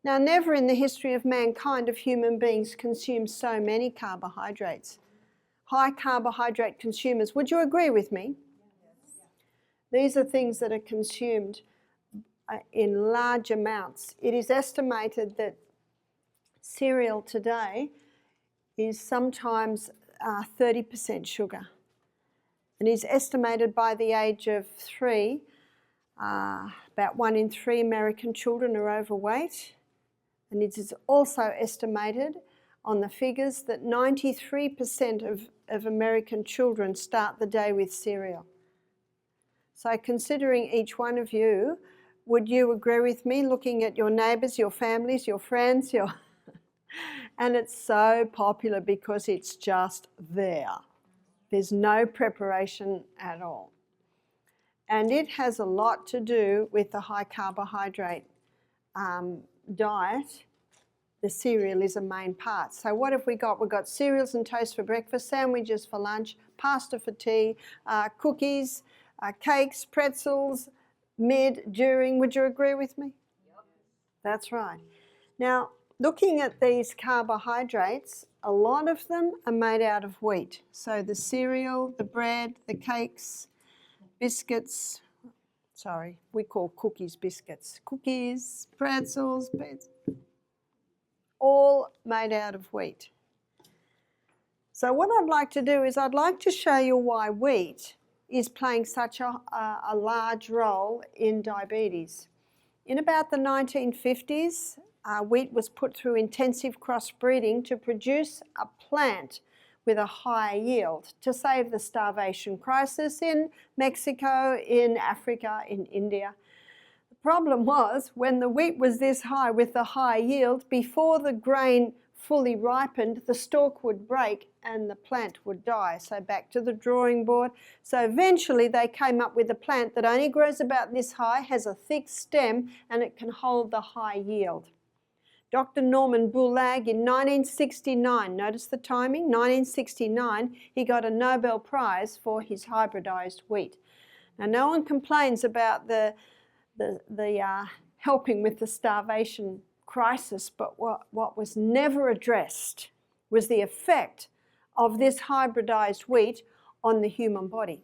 Now, never in the history of mankind have human beings consumed so many carbohydrates. High carbohydrate consumers. Would you agree with me? These are things that are consumed in large amounts. It is estimated that cereal today is sometimes 30% sugar. And is estimated by the age of 3, about 1 in 3 American children are overweight. And it is also estimated on the figures that 93% of American children start the day with cereal. So considering each one of you, would you agree with me, looking at your neighbours, your families, your friends, and it's so popular because it's just there. There's no preparation at all. And it has a lot to do with the high carbohydrate diet. The cereal is a main part. So what have we got? We've got cereals and toast for breakfast, sandwiches for lunch, pasta for tea, cookies, cakes, pretzels, mid, during. Would you agree with me? Yep. That's right. Now, looking at these carbohydrates, a lot of them are made out of wheat. So the cereal, the bread, the cakes, biscuits, we call cookies biscuits. Cookies, pretzels, all made out of wheat. So what I'd like to do is I'd like to show you why wheat is playing such a large role in diabetes. In about the 1950s, wheat was put through intensive crossbreeding to produce a plant with a high yield to save the starvation crisis in Mexico, in Africa, in India. The problem was when the wheat was this high with the high yield, before the grain fully ripened, the stalk would break and the plant would die. So back to the drawing board. So eventually they came up with a plant that only grows about this high, has a thick stem, and it can hold the high yield. Dr. Norman Bullag in 1969, notice the timing, 1969, he got a Nobel Prize for his hybridized wheat. Now, no one complains about the helping with the starvation crisis, but what was never addressed was the effect of this hybridized wheat on the human body.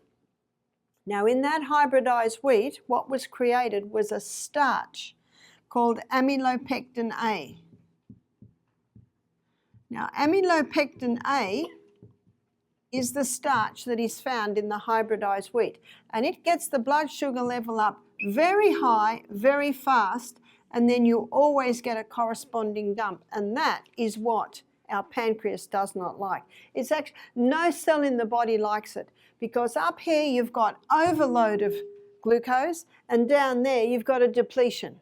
Now, in that hybridized wheat, what was created was a starch called amylopectin A. Now, amylopectin A is the starch that is found in the hybridized wheat, and it gets the blood sugar level up very high, very fast, and then you always get a corresponding dump, and that is what our pancreas does not like. It's actually, no cell in the body likes it, because up here you've got overload of glucose, and down there you've got a depletion.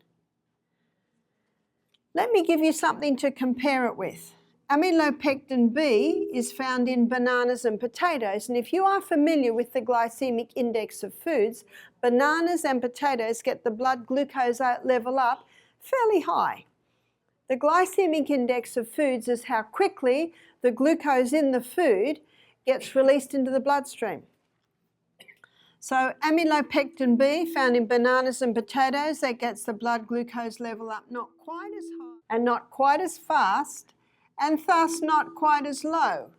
Let me give you something to compare it with. Amylopectin B is found in bananas and potatoes, and if you are familiar with the glycemic index of foods, bananas and potatoes get the blood glucose level up fairly high. The glycemic index of foods is how quickly the glucose in the food gets released into the bloodstream. So amylopectin B found in bananas and potatoes, that gets the blood glucose level up not quite as high and not quite as fast, and thus not quite as low.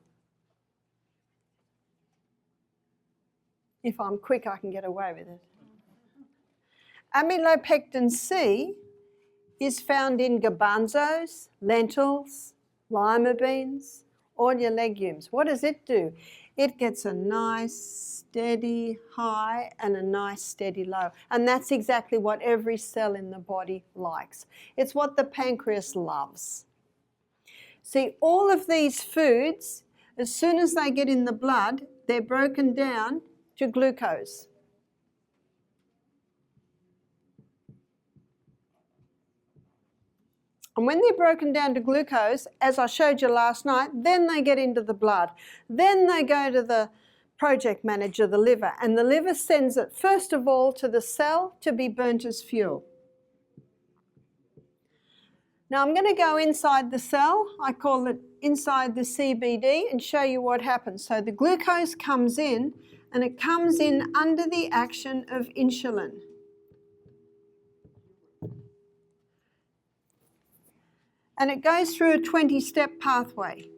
If I'm quick, I can get away with it. Amylopectin C is found in garbanzos, lentils, lima beans, all your legumes. What does it do? It gets a nice steady high and a nice steady low. And that's exactly what every cell in the body likes. It's what the pancreas loves. See, all of these foods, as soon as they get in the blood, they're broken down to glucose. And when they're broken down to glucose, as I showed you last night, then they get into the blood. Then they go to the project manager, the liver, and the liver sends it first of all to the cell to be burnt as fuel. Now I'm going to go inside the cell, I call it inside the CBD, and show you what happens. So the glucose comes in, and it comes in under the action of insulin. and it goes through a 20-step pathway.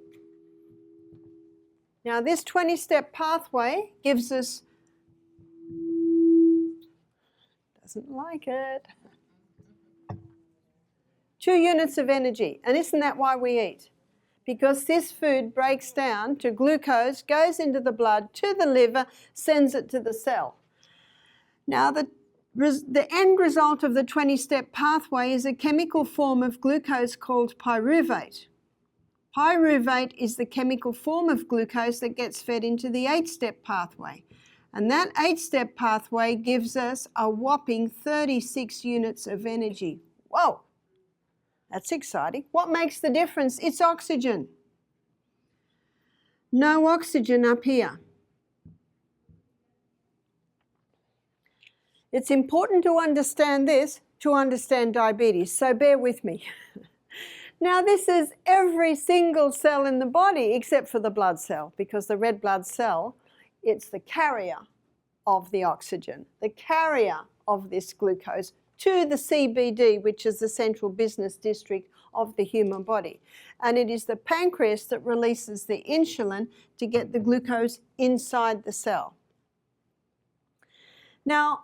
Now this 20-step pathway gives us, doesn't like it, 2 units of energy. And isn't that why we eat? Because this food breaks down to glucose, goes into the blood, to the liver, sends it to the cell. Now the end result of the 20-step pathway is a chemical form of glucose called pyruvate. Pyruvate is the chemical form of glucose that gets fed into the 8-step pathway. And that 8-step pathway gives us a whopping 36 units of energy. Whoa, that's exciting. What makes the difference? It's oxygen. No oxygen up here. It's important to understand this to understand diabetes, so bear with me. Now this is every single cell in the body except for the blood cell, because the red blood cell, it's the carrier of the oxygen, the carrier of this glucose to the CBD, which is the central business district of the human body. And it is the pancreas that releases the insulin to get the glucose inside the cell. Now,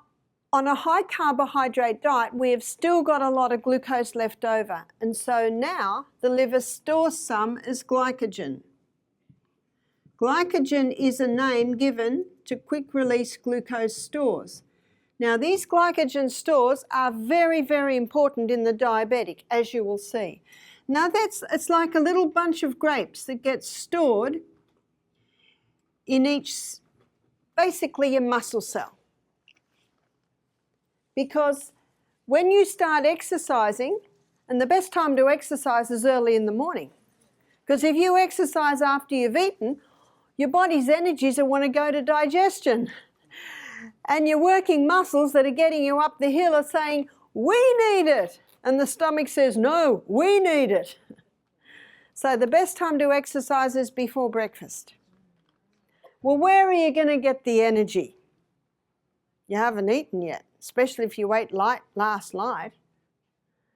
on a high carbohydrate diet, we have still got a lot of glucose left over. And so now the liver stores some as glycogen. Glycogen is a name given to quick release glucose stores. Now these glycogen stores are very, very important in the diabetic, as you will see. Now it's like a little bunch of grapes that gets stored in each, basically a muscle cell. Because when you start exercising, and the best time to exercise is early in the morning, because if you exercise after you've eaten, your body's energies will want to go to digestion. And your working muscles that are getting you up the hill are saying, we need it. And the stomach says, no, we need it. So the best time to exercise is before breakfast. Well, where are you going to get the energy? You haven't eaten yet, especially if you ate last night.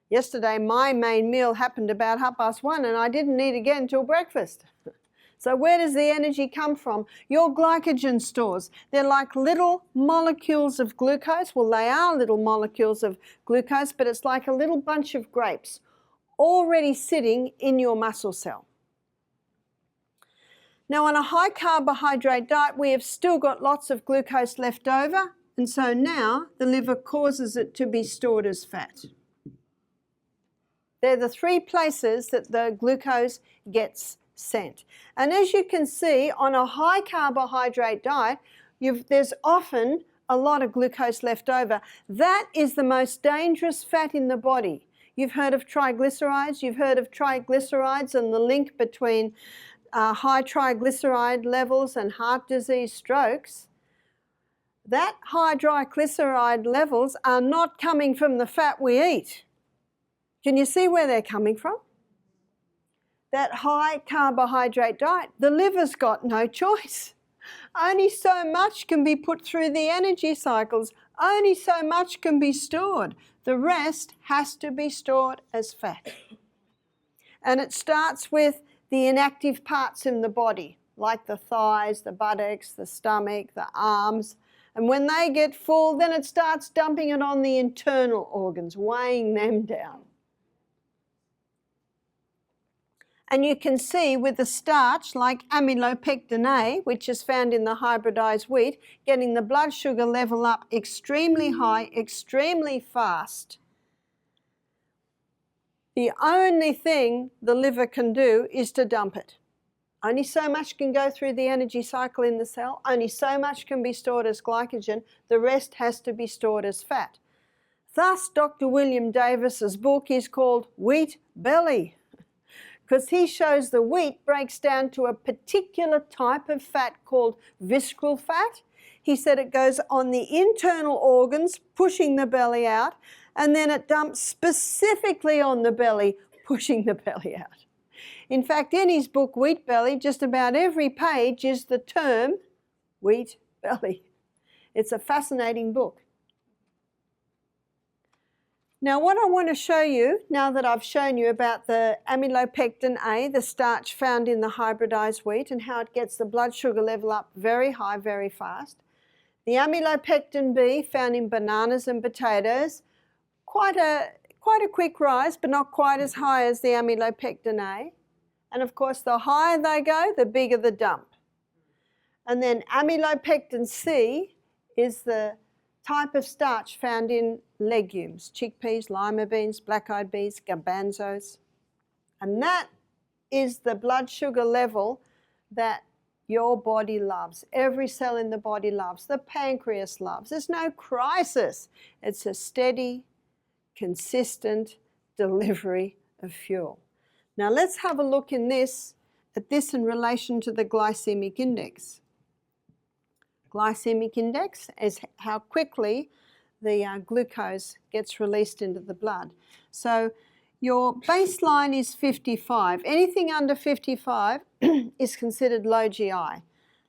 Yesterday, my main meal happened about 1:30, and I didn't eat again till breakfast. So where does the energy come from? Your glycogen stores. They're like little molecules of glucose. Well, they are little molecules of glucose, but it's like a little bunch of grapes already sitting in your muscle cell. Now, on a high carbohydrate diet, we have still got lots of glucose left over, and so now the liver causes it to be stored as fat. They're the 3 places that the glucose gets sent. And as you can see, on a high carbohydrate diet, there's often a lot of glucose left over. That is the most dangerous fat in the body. You've heard of triglycerides. You've heard of triglycerides and the link between high triglyceride levels and heart disease, strokes. That high triglyceride levels are not coming from the fat we eat. Can you see where they're coming from? That high carbohydrate diet, the liver's got no choice. Only so much can be put through the energy cycles. Only so much can be stored. The rest has to be stored as fat. And it starts with the inactive parts in the body, like the thighs, the buttocks, the stomach, the arms. And when they get full, then it starts dumping it on the internal organs, weighing them down. And you can see with the starch, like amylopectin A, which is found in the hybridized wheat, getting the blood sugar level up extremely high, extremely fast. The only thing the liver can do is to dump it. Only so much can go through the energy cycle in the cell. Only so much can be stored as glycogen. The rest has to be stored as fat. Thus, Dr. William Davis's book is called Wheat Belly, because he shows the wheat breaks down to a particular type of fat called visceral fat. He said it goes on the internal organs, pushing the belly out, and then it dumps specifically on the belly, pushing the belly out. In fact, in his book, Wheat Belly, just about every page is the term wheat belly. It's a fascinating book. Now what I want to show you, now that I've shown you about the amylopectin A, the starch found in the hybridized wheat, and how it gets the blood sugar level up very high, very fast. The amylopectin B found in bananas and potatoes, quite a quick rise, but not quite as high as the amylopectin A. And of course, the higher they go, the bigger the dump. And then amylopectin C is the type of starch found in legumes, chickpeas, lima beans, black-eyed peas, garbanzos. And that is the blood sugar level that your body loves. Every cell in the body loves. The pancreas loves. There's no crisis. It's a steady, consistent delivery of fuel. Now let's have a look at this in relation to the glycemic index. Glycemic index is how quickly the glucose gets released into the blood. So your baseline is 55. Anything under 55 is considered low GI.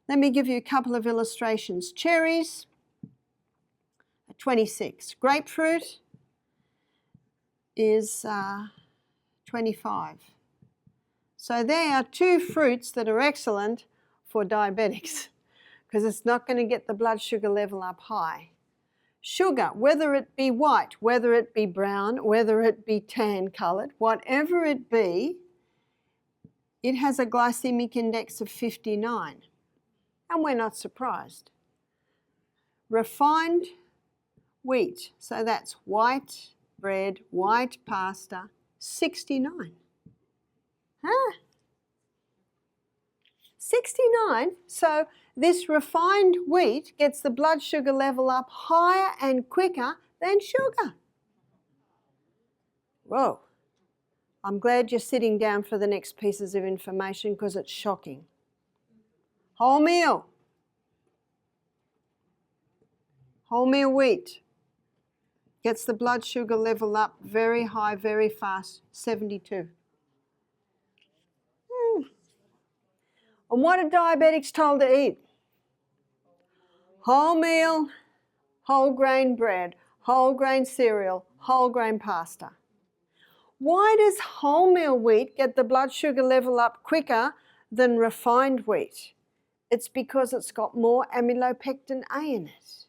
Let me give you a couple of illustrations. Cherries, 26. Grapefruit is 25. So there are two fruits that are excellent for diabetics, because it's not going to get the blood sugar level up high. Sugar, whether it be white, whether it be brown, whether it be tan coloured, whatever it be, it has a glycemic index of 59. And we're not surprised. Refined wheat, so that's white bread, white pasta, 69. Huh? 69? So this refined wheat gets the blood sugar level up higher and quicker than sugar. Whoa. I'm glad you're sitting down for the next pieces of information, because it's shocking. Wholemeal wheat gets the blood sugar level up very high, very fast, 72. And what are diabetics told to eat? Wholemeal, whole grain bread, whole grain cereal, whole grain pasta. Why does wholemeal wheat get the blood sugar level up quicker than refined wheat? It's because it's got more amylopectin A in it.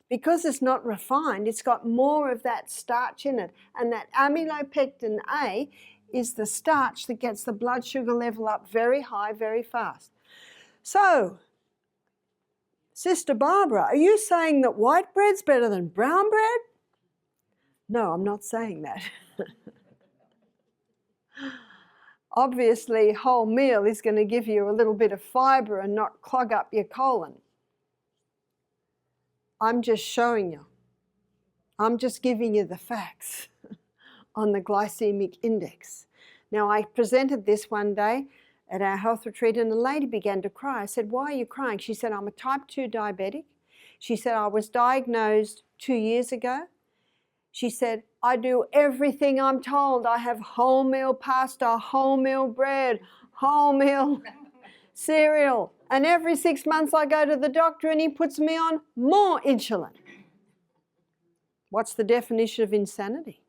Because it's not refined, it's got more of that starch in it. And that amylopectin A is the starch that gets the blood sugar level up very high, very fast. So, Sister Barbara, are you saying that white bread's better than brown bread? No, I'm not saying that. Obviously, wholemeal is going to give you a little bit of fibre and not clog up your colon. I'm just showing you. I'm just giving you the facts on the glycemic index. Now, I presented this one day at our health retreat, and a lady began to cry. I said, "Why are you crying?" She said, "I'm a type 2 diabetic." She said, "I was diagnosed 2 years ago." She said, "I do everything I'm told. I have wholemeal pasta, wholemeal bread, wholemeal cereal. And every 6 months I go to the doctor and he puts me on more insulin." What's the definition of insanity?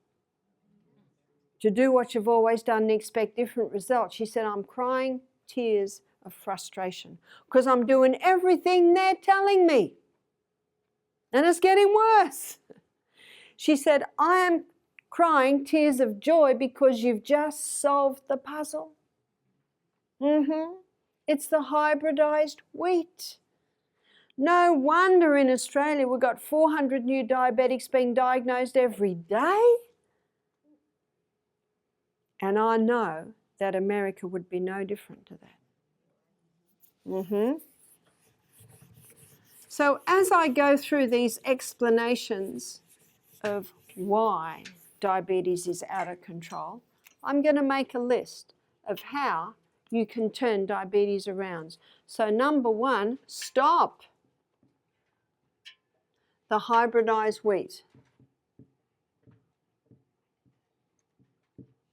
To do what you've always done and expect different results. She said, "I'm crying tears of frustration because I'm doing everything they're telling me. And it's getting worse." She said, "I am crying tears of joy because you've just solved the puzzle." It's the hybridized wheat. No wonder in Australia we've got 400 new diabetics being diagnosed every day. And I know that America would be no different to that. So as I go through these explanations of why diabetes is out of control, I'm going to make a list of how you can turn diabetes around. So number 1, stop the hybridized wheat.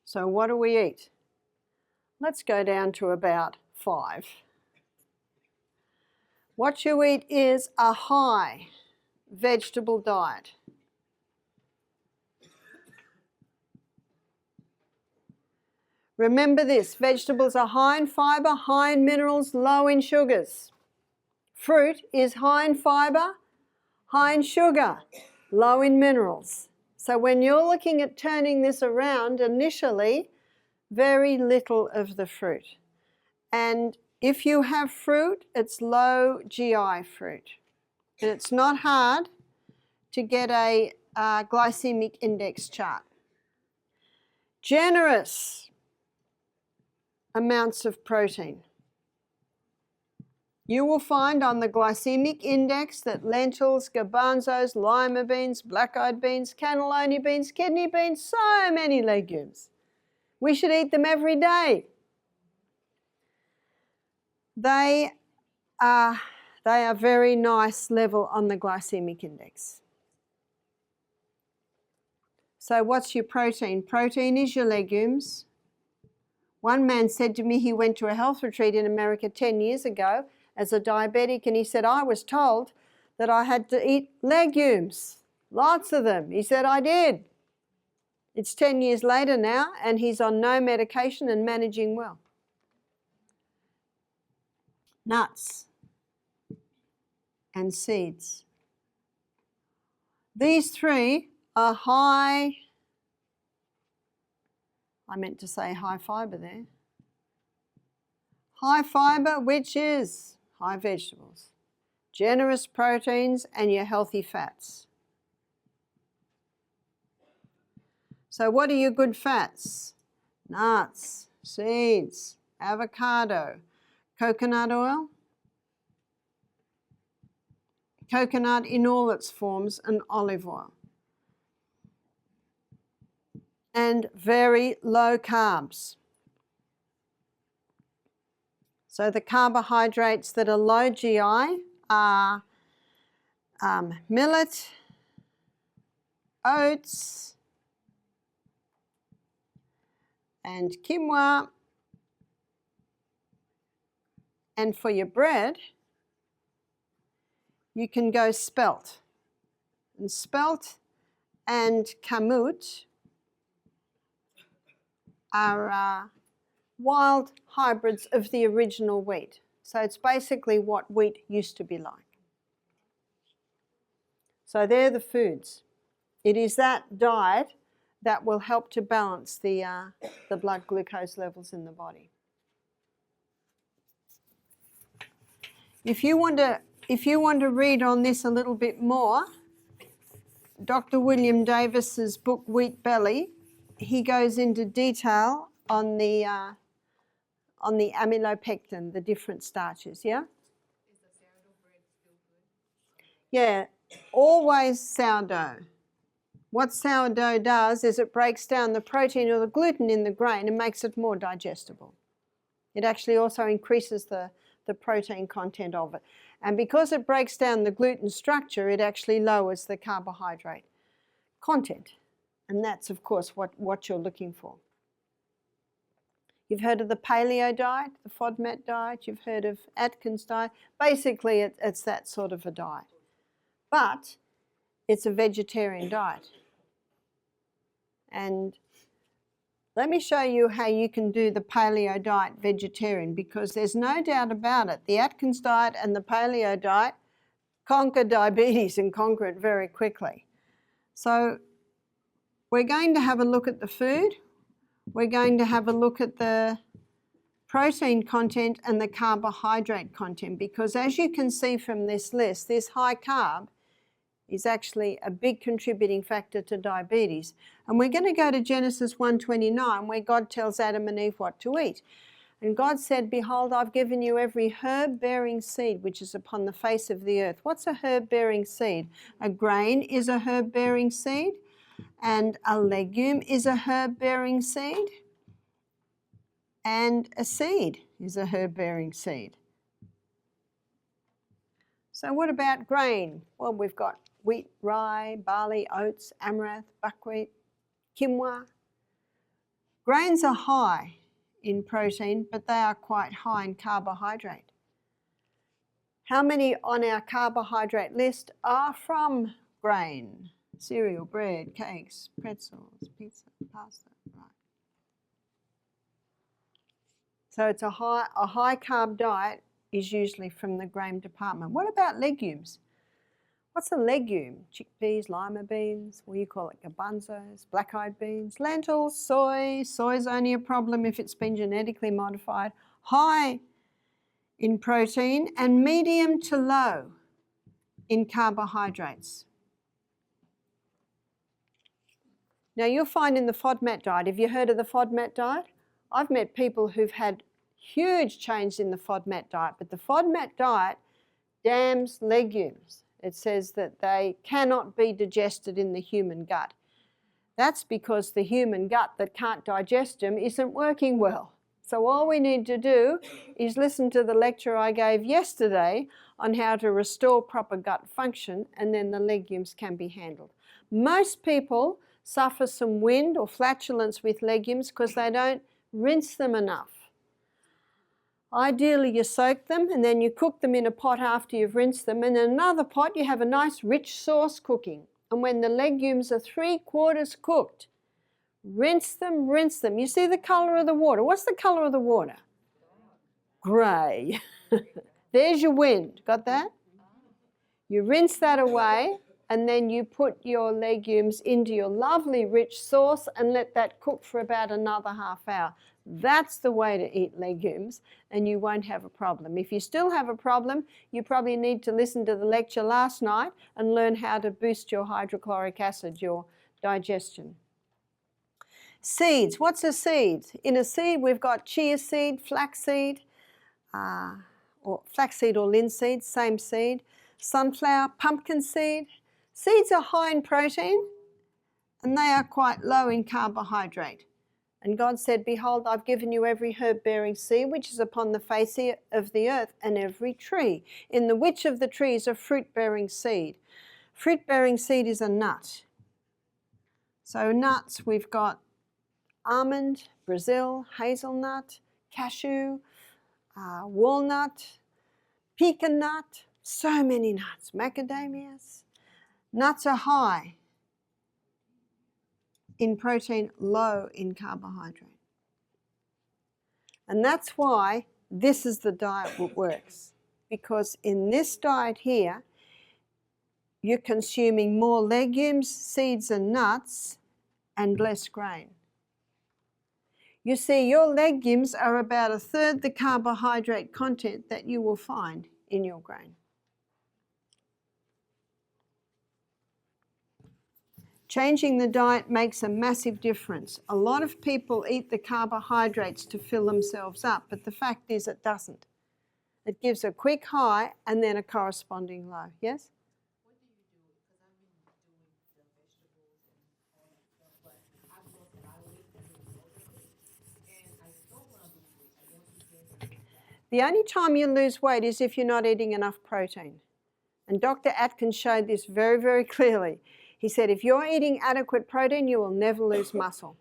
So what do we eat? Let's go down to about 5. What you eat is a high vegetable diet. Remember this, vegetables are high in fibre, high in minerals, low in sugars. Fruit is high in fibre, high in sugar, low in minerals. So when you're looking at turning this around, initially, very little of the fruit. And if you have fruit, it's low GI fruit. And it's not hard to get a glycemic index chart. Generous amounts of protein. You will find on the glycemic index that lentils, garbanzos, lima beans, black-eyed beans, cannellini beans, kidney beans, so many legumes. We should eat them every day. They are very nice level on the glycemic index. So what's your protein? Protein is your legumes. One man said to me he went to a health retreat in America 10 years ago as a diabetic, and he said, I was told that I had to eat legumes, lots of them. He said, I did. It's 10 years later now, and he's on no medication and managing well. Nuts and seeds. These three are high, I meant to say high fibre there. High fibre, which is high vegetables, generous proteins, and your healthy fats. So what are your good fats? Nuts, seeds, avocado, coconut oil, coconut in all its forms, and olive oil. And very low carbs. So the carbohydrates that are low GI are millet, oats, and quinoa. And for your bread, you can go spelt. And spelt and kamut are wild hybrids of the original wheat. So it's basically what wheat used to be like. So they're the foods. It is that diet that will help to balance the blood glucose levels in the body. If you want to read on this a little bit more, Dr. William Davis's book Wheat Belly, he goes into detail on the amylopectin, the different starches. Yeah. Is the sourdough bread still good? Yeah, always sourdough. What sourdough does is it breaks down the protein or the gluten in the grain and makes it more digestible. It actually also increases the protein content of it. And because it breaks down the gluten structure, it actually lowers the carbohydrate content. And that's, of course, what you're looking for. You've heard of the Paleo Diet, the FODMAP diet, you've heard of Atkins diet. Basically, it's that sort of a diet. But it's a vegetarian diet. And let me show you how you can do the Paleo Diet vegetarian, because there's no doubt about it. The Atkins diet and the Paleo Diet conquer diabetes and conquer it very quickly. So we're going to have a look at the food. We're going to have a look at the protein content and the carbohydrate content, because as you can see from this list, this high carb is actually a big contributing factor to diabetes. And we're going to go to Genesis 1:29, where God tells Adam and Eve what to eat. And God said, behold, I've given you every herb-bearing seed which is upon the face of the earth. What's a herb-bearing seed? A grain is a herb-bearing seed, and a legume is a herb-bearing seed, and a seed is a herb-bearing seed. So what about grain? Well, we've got wheat, rye, barley, oats, amaranth, buckwheat, quinoa. Grains are high in protein, but they are quite high in carbohydrate. How many on our carbohydrate list are from grain? Cereal, bread, cakes, pretzels, pizza, pasta, right. So it's a high carb diet is usually from the grain department. What about legumes? What's a legume? Chickpeas, lima beans, what do you call it? Garbanzos, black-eyed beans, lentils, soy. Soy's only a problem if it's been genetically modified. High in protein and medium to low in carbohydrates. Now you'll find in the FODMAP diet, have you heard of the FODMAP diet? I've met people who've had huge change in the FODMAP diet, but the FODMAP diet damns legumes. It says that they cannot be digested in the human gut. That's because the human gut that can't digest them isn't working well. So all we need to do is listen to the lecture I gave yesterday on how to restore proper gut function, and then the legumes can be handled. Most people suffer some wind or flatulence with legumes because they don't rinse them enough. Ideally, you soak them and then you cook them in a pot after you've rinsed them, and in another pot you have a nice rich sauce cooking. And when the legumes are 3/4 cooked, rinse them, rinse them. You see the colour of the water. What's the colour of the water? Grey. There's your wind. Got that? You rinse that away, and then you put your legumes into your lovely rich sauce and let that cook for about another half hour. That's the way to eat legumes, and you won't have a problem. If you still have a problem, you probably need to listen to the lecture last night and learn how to boost your hydrochloric acid, your digestion. Seeds. What's a seed? In a seed, we've got chia seed, flaxseed, or flaxseed or linseed, same seed, sunflower, pumpkin seed. Seeds are high in protein and they are quite low in carbohydrate. And God said, behold, I've given you every herb-bearing seed which is upon the face of the earth, and every tree, in the which of the trees a fruit-bearing seed. Fruit-bearing seed is a nut. So nuts, we've got almond, Brazil, hazelnut, cashew, walnut, pecan nut, so many nuts, macadamias. Nuts are high in protein, low in carbohydrate. And that's why this is the diet that works. Because in this diet here, you're consuming more legumes, seeds and nuts and less grain. You see, your legumes are about 1/3 the carbohydrate content that you will find in your grain. Changing the diet makes a massive difference. A lot of people eat the carbohydrates to fill themselves up, but the fact is it doesn't. It gives a quick high and then a corresponding low. Yes? What do you do? Because I've been doing the vegetables and all that stuff, but I've lost a lot of weight and I don't want to lose weight. I want to get it. The only time you lose weight is if you're not eating enough protein. And Dr. Atkins showed this very, very clearly. He said, if you're eating adequate protein, you will never lose muscle.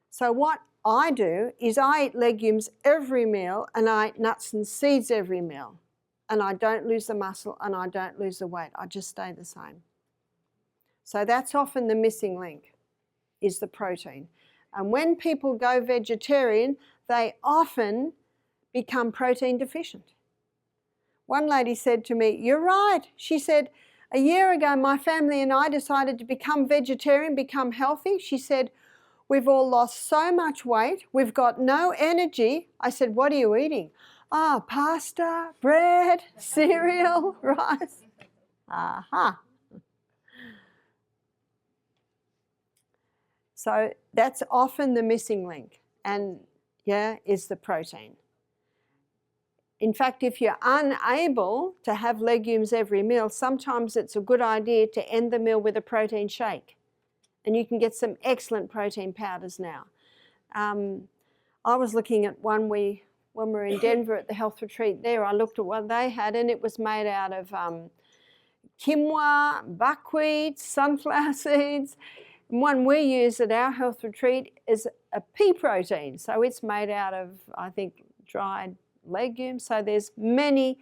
So what I do is I eat legumes every meal and I eat nuts and seeds every meal. And I don't lose the muscle and I don't lose the weight. I just stay the same. So that's often the missing link, is the protein. And when people go vegetarian, they often become protein deficient. One lady said to me, you're right. She said, a year ago, my family and I decided to become vegetarian, become healthy. She said, we've all lost so much weight. We've got no energy. I said, what are you eating? Pasta, bread, cereal, rice. Aha. So that's often the missing link, and is the protein. In fact, if you're unable to have legumes every meal, sometimes it's a good idea to end the meal with a protein shake. And you can get some excellent protein powders now. I was looking at one when we were in Denver at the health retreat there, I looked at what they had and it was made out of quinoa, buckwheat, sunflower seeds. And one we use at our health retreat is a pea protein. So it's made out of, I think, dried legumes. So there's many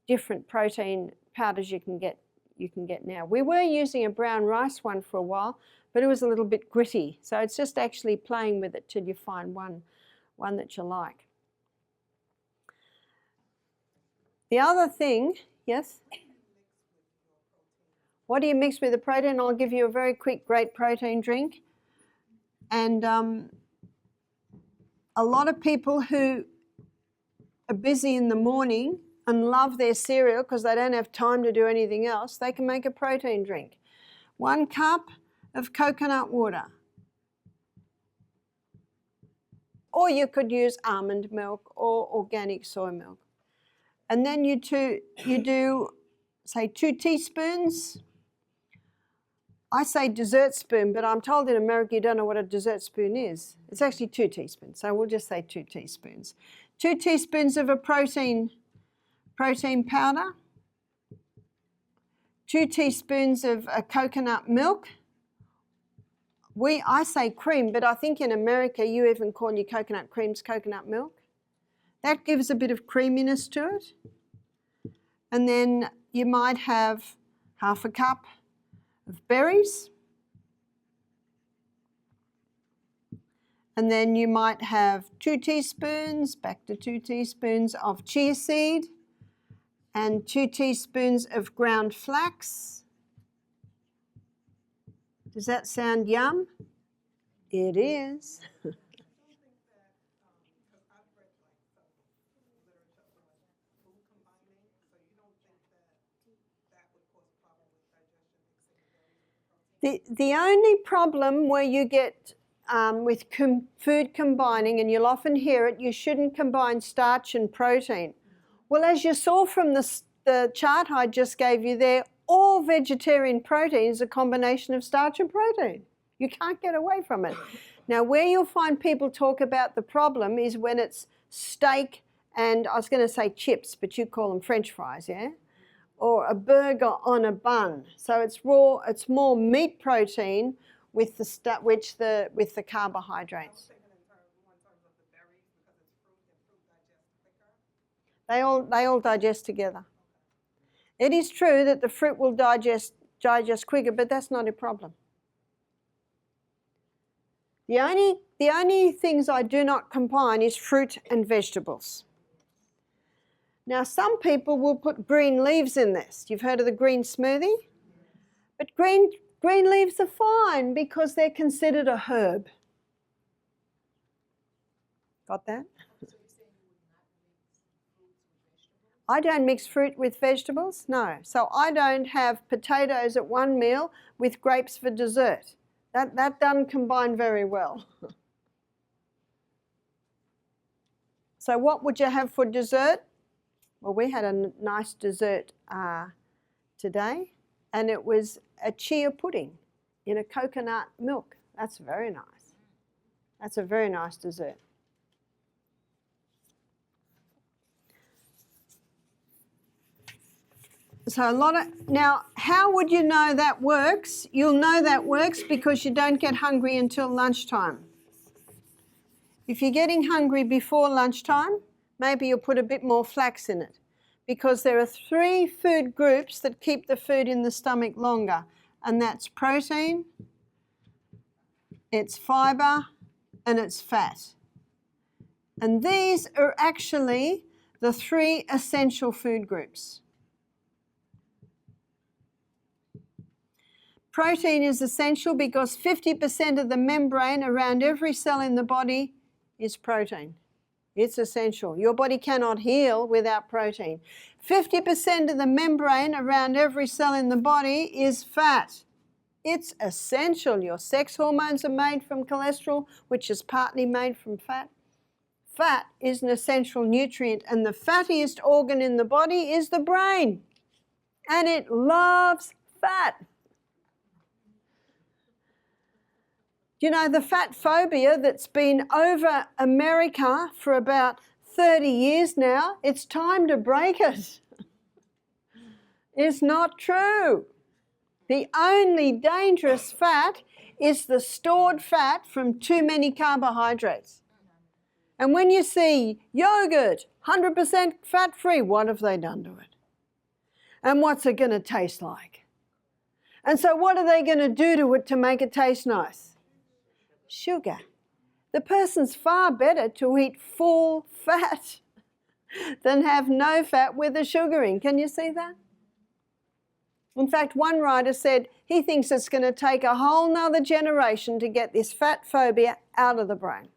different protein powders you can get now. We were using a brown rice one for a while, but it was a little bit gritty. So it's just actually playing with it till you find one that you like. The other thing, yes? What do you mix with the protein? I'll give you a very quick, great protein drink. And a lot of people who are busy in the morning and love their cereal because they don't have time to do anything else, they can make a protein drink. 1 cup of coconut water. Or you could use almond milk or organic soy milk. And then you do, say, 2 teaspoons. I say dessert spoon, but I'm told in America you don't know what a dessert spoon is. It's actually 2 teaspoons, so we'll just say 2 teaspoons. 2 teaspoons of a protein powder. 2 teaspoons of coconut milk. I say cream, but I think in America you even call your coconut creams coconut milk. That gives a bit of creaminess to it. And then you might have 1/2 cup of berries. And then you might have 2 teaspoons, back to 2 teaspoons of chia seed and 2 teaspoons of ground flax. Does that sound yum? It is. The only problem where you get with food combining, and you'll often hear it, you shouldn't combine starch and protein. Well, as you saw from the chart I just gave you there, all vegetarian protein is a combination of starch and protein. You can't get away from it. Now, where you'll find people talk about the problem is when it's steak and, I was going to say chips, but you call them French fries, yeah? Or a burger on a bun. So it's raw, it's more meat protein with the carbohydrates. They all digest together. It is true that the fruit will digest quicker, but that's not a problem. The only things I do not combine is fruit and vegetables. Now, some people will put green leaves in this. You've heard of the green smoothie? But green leaves are fine because they're considered a herb. Got that? I don't mix fruit with vegetables, no. So I don't have potatoes at one meal with grapes for dessert. That doesn't combine very well. So what would you have for dessert? Well, we had a nice dessert today, and it was a chia pudding in a coconut milk. That's very nice. That's a very nice dessert. So now, how would you know that works? You'll know that works because you don't get hungry until lunchtime. If you're getting hungry before lunchtime, maybe you'll put a bit more flax in it, because there are 3 food groups that keep the food in the stomach longer, and that's protein, it's fibre, and it's fat. And these are actually the 3 essential food groups. Protein is essential because 50% of the membrane around every cell in the body is protein. It's essential. Your body cannot heal without protein. 50% of the membrane around every cell in the body is fat. It's essential. Your sex hormones are made from cholesterol, which is partly made from fat. Fat is an essential nutrient, and the fattiest organ in the body is the brain. And it loves fat. You know, the fat phobia that's been over America for about 30 years now, it's time to break it. It's not true. The only dangerous fat is the stored fat from too many carbohydrates. And when you see yogurt, 100% fat-free, what have they done to it? And what's it going to taste like? And so what are they going to do to it to make it taste nice? Sugar. The person's far better to eat full fat than have no fat with a sugaring. Can you see that? In fact, one writer said he thinks it's going to take a whole nother generation to get this fat phobia out of the brain.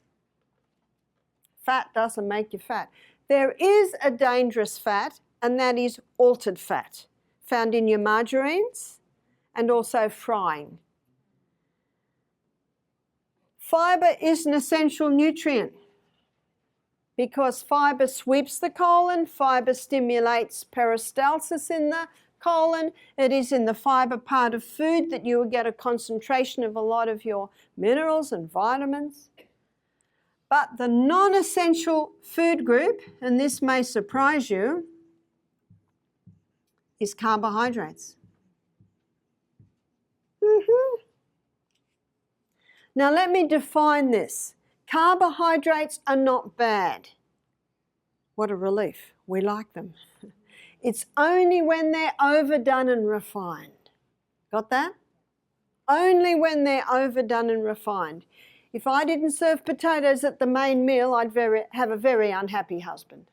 Fat doesn't make you fat. There is a dangerous fat, and that is altered fat, found in your margarines and also frying. Fibre is an essential nutrient because fibre sweeps the colon, fibre stimulates peristalsis in the colon. It is in the fibre part of food that you will get a concentration of a lot of your minerals and vitamins. But the non-essential food group, and this may surprise you, is carbohydrates. Now let me define this. Carbohydrates are not bad. What a relief. We like them. It's only when they're overdone and refined. Got that? Only when they're overdone and refined. If I didn't serve potatoes at the main meal, I'd have a very unhappy husband.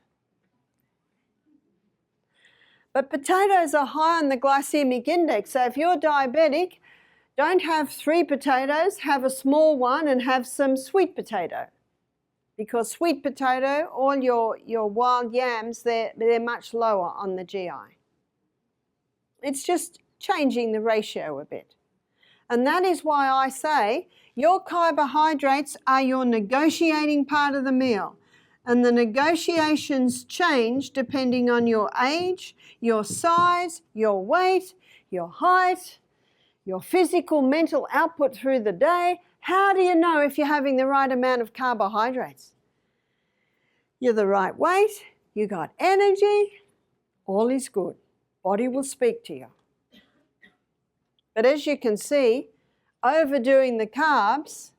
But potatoes are high on the glycemic index, so if you're diabetic, don't have 3 potatoes, have a small one and have some sweet potato. Because sweet potato, all your wild yams, they're much lower on the GI. It's just changing the ratio a bit. And that is why I say your carbohydrates are your negotiating part of the meal. And the negotiations change depending on your age, your size, your weight, your height, your physical, mental output through the day. How do you know if you're having the right amount of carbohydrates? You're the right weight, you got energy, all is good. Body will speak to you. But as you can see, overdoing the carbs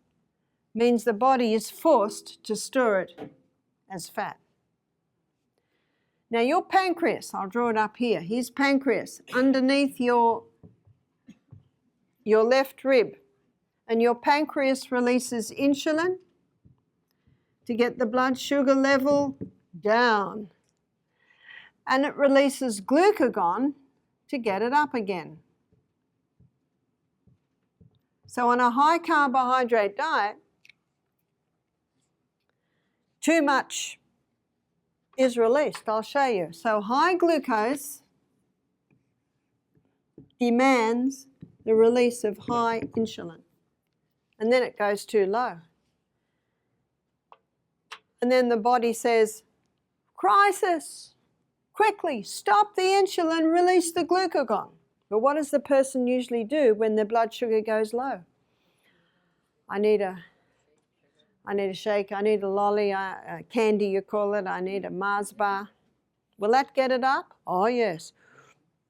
means the body is forced to store it as fat. Now your pancreas, I'll draw it up here. Here's pancreas underneath your left rib. And your pancreas releases insulin to get the blood sugar level down. And it releases glucagon to get it up again. So on a high carbohydrate diet, too much is released. I'll show you. So high glucose demands the release of high insulin. And then it goes too low. And then the body says, crisis, quickly, stop the insulin, release the glucagon. But what does the person usually do when their blood sugar goes low? I need a shake, I need a lolly, a candy you call it, I need a Mars bar. Will that get it up? Oh yes.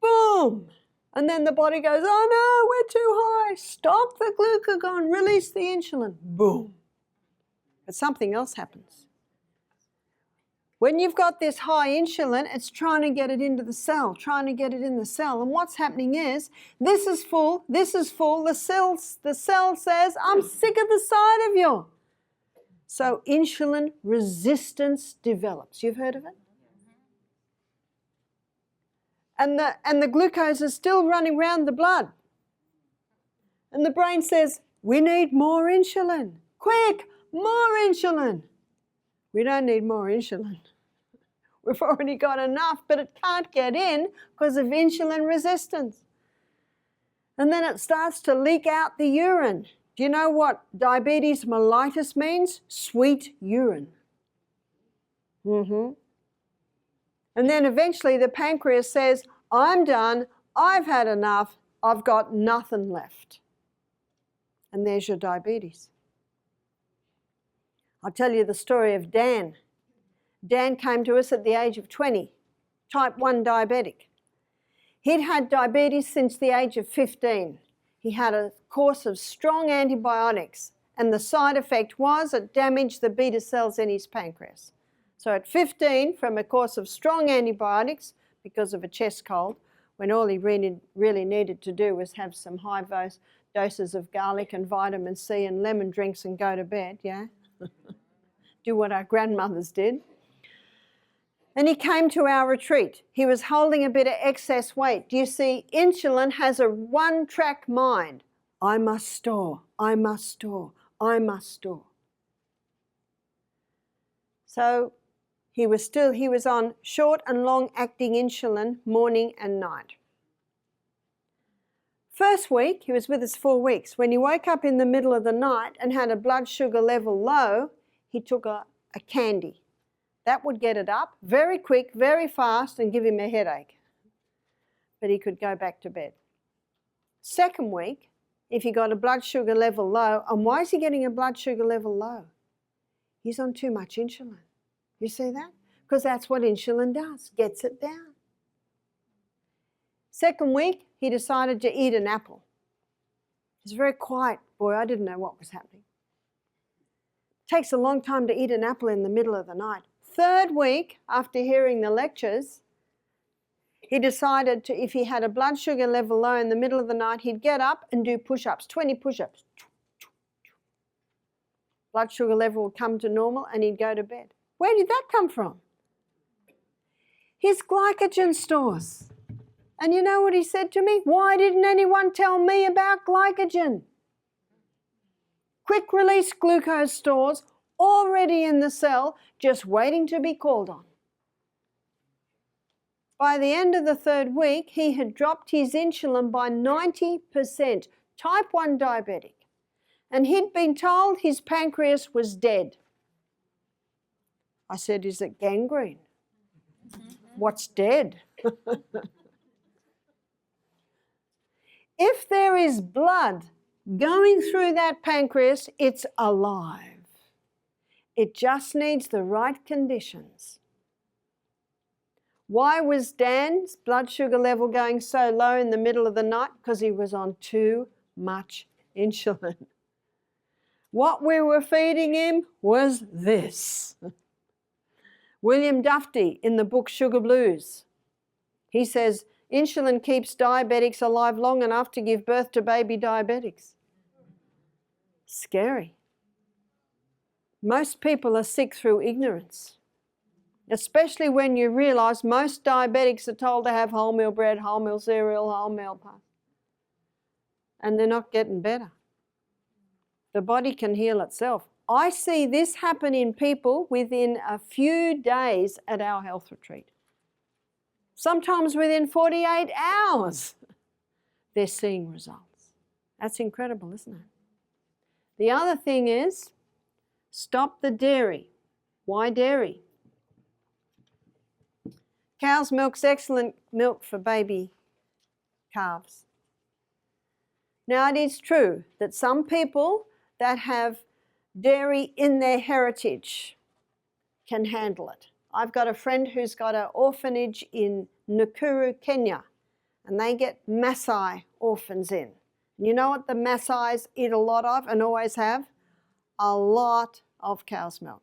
Boom! And then the body goes, oh no, we're too high. Stop the glucagon, release the insulin. Boom. But something else happens. When you've got this high insulin, it's trying to get it into the cell, trying to get it in the cell. And what's happening is, this is full, the cell says, I'm sick of the sight of you. So insulin resistance develops. You've heard of it? And the glucose is still running around the blood. And the brain says, we need more insulin. Quick, more insulin. We don't need more insulin. We've already got enough, but it can't get in because of insulin resistance. And then it starts to leak out the urine. Do you know what diabetes mellitus means? Sweet urine. And then eventually the pancreas says, I'm done, I've had enough, I've got nothing left. And there's your diabetes. I'll tell you the story of Dan. Dan came to us at the age of 20, type 1 diabetic. He'd had diabetes since the age of 15. He had a course of strong antibiotics, and the side effect was it damaged the beta cells in his pancreas. So at 15, from a course of strong antibiotics, because of a chest cold, when all he really needed to do was have some high doses of garlic and vitamin C and lemon drinks and go to bed, yeah? Do what our grandmothers did. And he came to our retreat. He was holding a bit of excess weight. Do you see, insulin has a one-track mind. I must store, I must store, I must store. So he was on short and long-acting insulin morning and night. First week, he was with us 4 weeks. When he woke up in the middle of the night and had a blood sugar level low, he took a candy. That would get it up very quick, very fast, and give him a headache. But he could go back to bed. Second week, if he got a blood sugar level low, and why is he getting a blood sugar level low? He's on too much insulin. You see that? Because that's what insulin does, gets it down. Second week, he decided to eat an apple. He's very quiet. Boy, I didn't know what was happening. Takes a long time to eat an apple in the middle of the night. Third week, after hearing the lectures, he decided to, if he had a blood sugar level low in the middle of the night, he'd get up and do push-ups, 20 push-ups. Blood sugar level would come to normal and he'd go to bed. Where did that come from? His glycogen stores. And you know what he said to me? Why didn't anyone tell me about glycogen? Quick release glucose stores already in the cell, just waiting to be called on. By the end of the third week, he had dropped his insulin by 90%, type 1 diabetic. And he'd been told his pancreas was dead. I said, is it gangrene? What's dead? If there is blood going through that pancreas, it's alive. It just needs the right conditions. Why was Dan's blood sugar level going so low in the middle of the night? Because he was on too much insulin. What we were feeding him was this. William Duffy in the book Sugar Blues, he says, insulin keeps diabetics alive long enough to give birth to baby diabetics. Scary. Most people are sick through ignorance, especially when you realise most diabetics are told to have wholemeal bread, wholemeal cereal, wholemeal pasta, and they're not getting better. The body can heal itself. I see this happen in people within a few days at our health retreat. Sometimes within 48 hours, they're seeing results. That's incredible, isn't it? The other thing is, stop the dairy. Why dairy? Cow's milk's excellent milk for baby calves. Now, it is true that some people that have dairy in their heritage can handle it. I've got a friend who's got an orphanage in Nakuru, Kenya, and they get Maasai orphans in. You know what the Maasais eat a lot of and always have? A lot of cow's milk.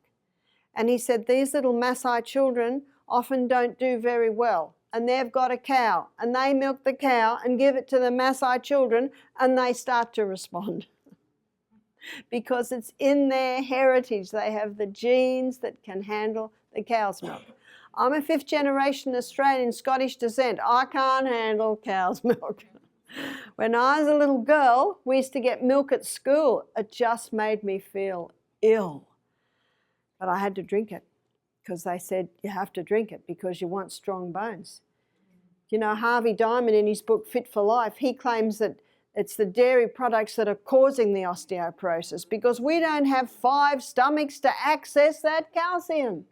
And he said these little Maasai children often don't do very well, and they've got a cow, and they milk the cow and give it to the Maasai children, and they start to respond. Because it's in their heritage. They have the genes that can handle the cow's milk. I'm a 5th generation Australian Scottish descent. I can't handle cow's milk. When I was a little girl, we used to get milk at school. It just made me feel ill. But I had to drink it because they said you have to drink it because you want strong bones. You know, Harvey Diamond in his book Fit for Life, he claims that it's the dairy products that are causing the osteoporosis because we don't have 5 stomachs to access that calcium.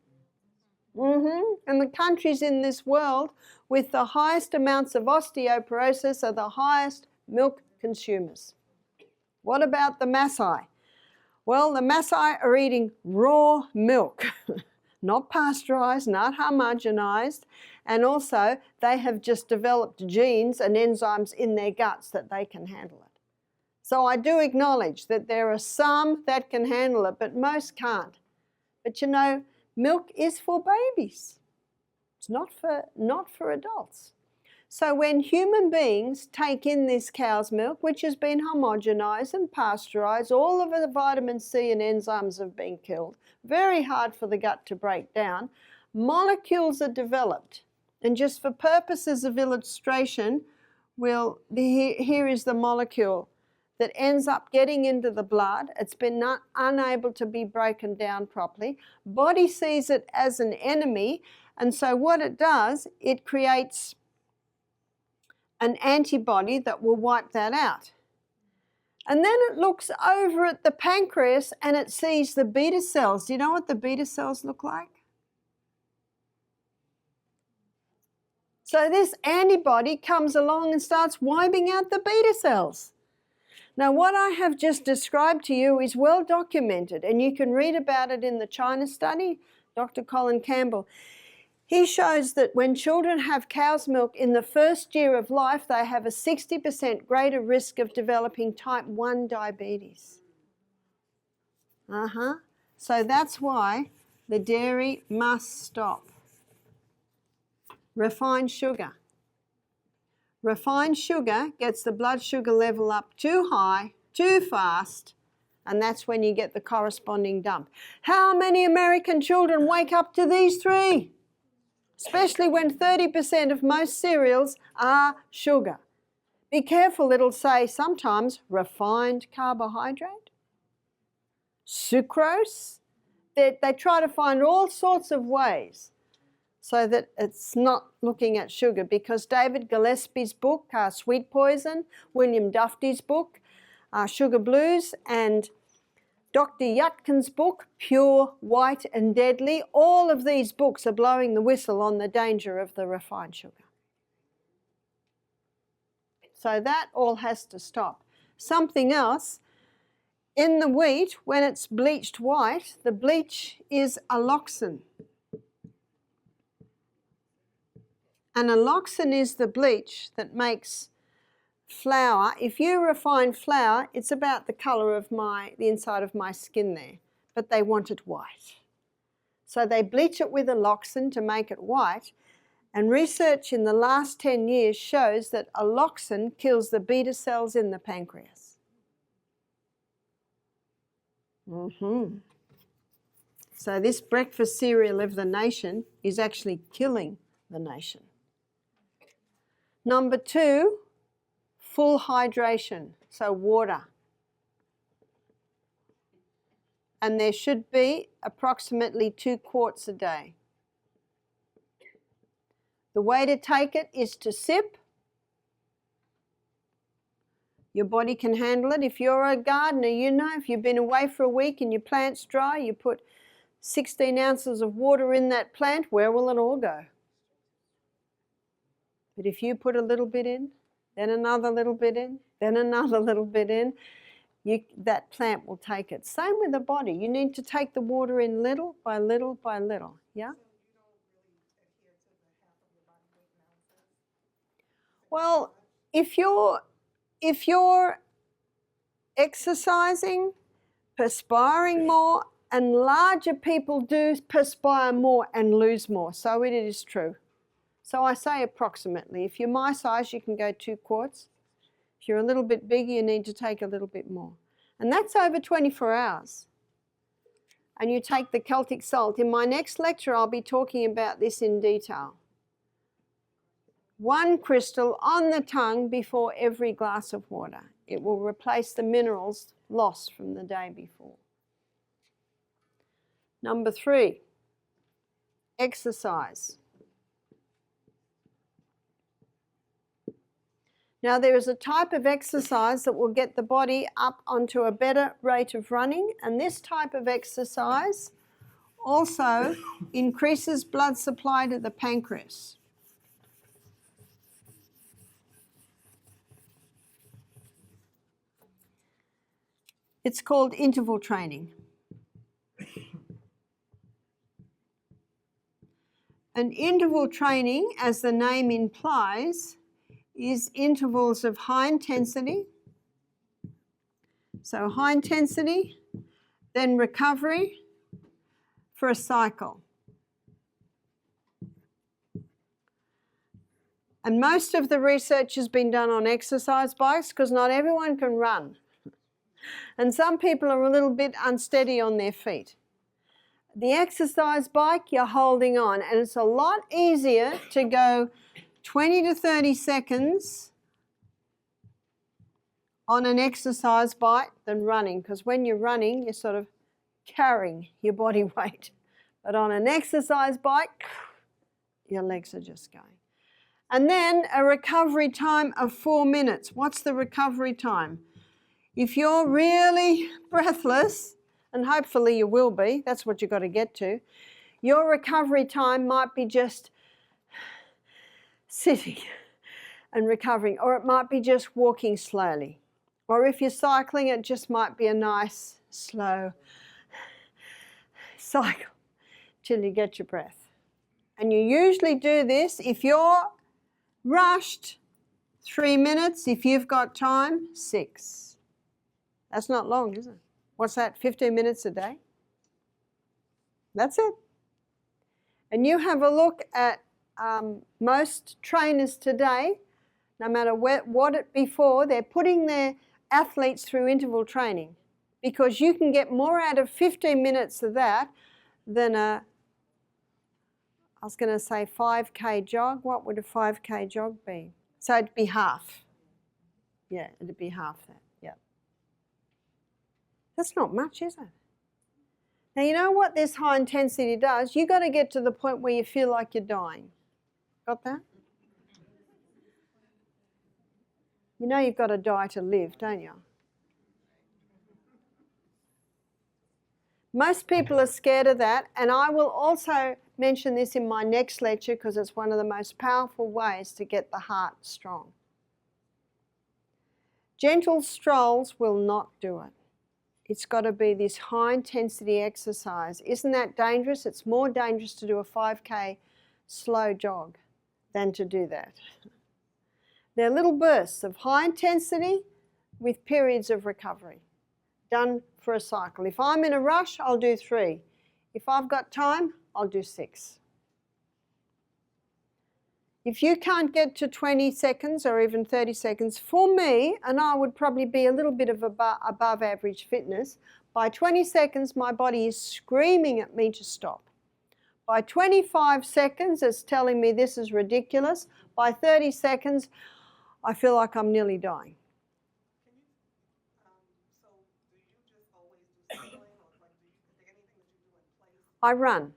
And the countries in this world with the highest amounts of osteoporosis are the highest milk consumers. What about the Maasai? Well, the Maasai are eating raw milk, not pasteurized, not homogenized, and also they have just developed genes and enzymes in their guts that they can handle it. So I do acknowledge that there are some that can handle it, but most can't. But you know, milk is for babies. It's not for adults. So when human beings take in this cow's milk, which has been homogenized and pasteurized, all of the vitamin C and enzymes have been killed, very hard for the gut to break down, molecules are developed. And just for purposes of illustration, here is the molecule that ends up getting into the blood. It's been unable to be broken down properly. Body sees it as an enemy, and so what it does, it creates an antibody that will wipe that out. And then it looks over at the pancreas and it sees the beta cells. Do you know what the beta cells look like? So this antibody comes along and starts wiping out the beta cells. Now what I have just described to you is well documented, and you can read about it in the China study, Dr. Colin Campbell. He shows that when children have cow's milk in the first year of life, they have a 60% greater risk of developing type 1 diabetes. So that's why the dairy must stop. Refined sugar. Refined sugar gets the blood sugar level up too high, too fast, and that's when you get the corresponding dump. How many American children wake up to these three? Especially when 30% of most cereals are sugar. Be careful, it'll say sometimes refined carbohydrate, sucrose. They try to find all sorts of ways so that it's not looking at sugar, because David Gillespie's book, Sweet Poison, William Duffy's book, Sugar Blues, and Dr. Yatkin's book, Pure, White and Deadly, all of these books are blowing the whistle on the danger of the refined sugar. So that all has to stop. Something else, in the wheat, when it's bleached white, the bleach is alloxan. And alloxan is the bleach that makes flour. If you refine flour, it's about the colour of the inside of my skin there, but they want it white. So they bleach it with alloxan to make it white, and research in the last 10 years shows that alloxan kills the beta cells in the pancreas. So this breakfast cereal of the nation is actually killing the nation. Number 2, full hydration, so water. And there should be approximately 2 quarts a day. The way to take it is to sip. Your body can handle it. If you're a gardener, you know if you've been away for a week and your plant's dry, you put 16 ounces of water in that plant, where will it all go? But if you put a little bit in, then another little bit in, then another little bit in, that plant will take it. Same with the body. You need to take the water in little by little by little. Yeah? Well, if you're exercising, perspiring more, and larger people do perspire more and lose more, so it is true. So I say approximately. If you're my size, you can go 2 quarts. If you're a little bit bigger, you need to take a little bit more. And that's over 24 hours. And you take the Celtic salt. In my next lecture, I'll be talking about this in detail. 1 crystal on the tongue before every glass of water. It will replace the minerals lost from the day before. Number 3, exercise. Now there is a type of exercise that will get the body up onto a better rate of running, and this type of exercise also increases blood supply to the pancreas. It's called interval training. And interval training, as the name implies, is intervals of high intensity. So high intensity, then recovery for a cycle. And most of the research has been done on exercise bikes, because not everyone can run. And some people are a little bit unsteady on their feet. The exercise bike, you're holding on, and it's a lot easier to go 20 to 30 seconds on an exercise bike than running, because when you're running, you're sort of carrying your body weight. But on an exercise bike, your legs are just going. And then a recovery time of 4 minutes. What's the recovery time? If you're really breathless, and hopefully you will be, that's what you've got to get to, your recovery time might be just sitting and recovering, or it might be just walking slowly. Or if you're cycling, it just might be a nice, slow cycle till you get your breath. And you usually do this, if you're rushed, 3 minutes. If you've got time, 6. That's not long, is it? What's that, 15 minutes a day? That's it. And you have a look at most trainers today, no matter what it before, they're putting their athletes through interval training, because you can get more out of 15 minutes of that than I was going to say 5K jog. What would a 5K jog be? So it'd be half. Yeah, it'd be half that, yeah. That's not much, is it? Now, you know what this high intensity does? You've got to get to the point where you feel like you're dying. Got that? You know you've got to die to live, don't you? Most people are scared of that, and I will also mention this in my next lecture because it's one of the most powerful ways to get the heart strong. Gentle strolls will not do it. It's got to be this high intensity exercise. Isn't that dangerous? It's more dangerous to do a 5K slow jog than to do that. They're little bursts of high intensity with periods of recovery, done for a cycle. If I'm in a rush, I'll do 3. If I've got time, I'll do 6. If you can't get to 20 seconds or even 30 seconds, for me, and I would probably be a little bit of above average fitness, by 20 seconds my body is screaming at me to stop. By 25 seconds it's telling me this is ridiculous. By 30 seconds I feel like I'm nearly dying. So do you just always do cycling, or like is there anything that you do in place? I run. Okay.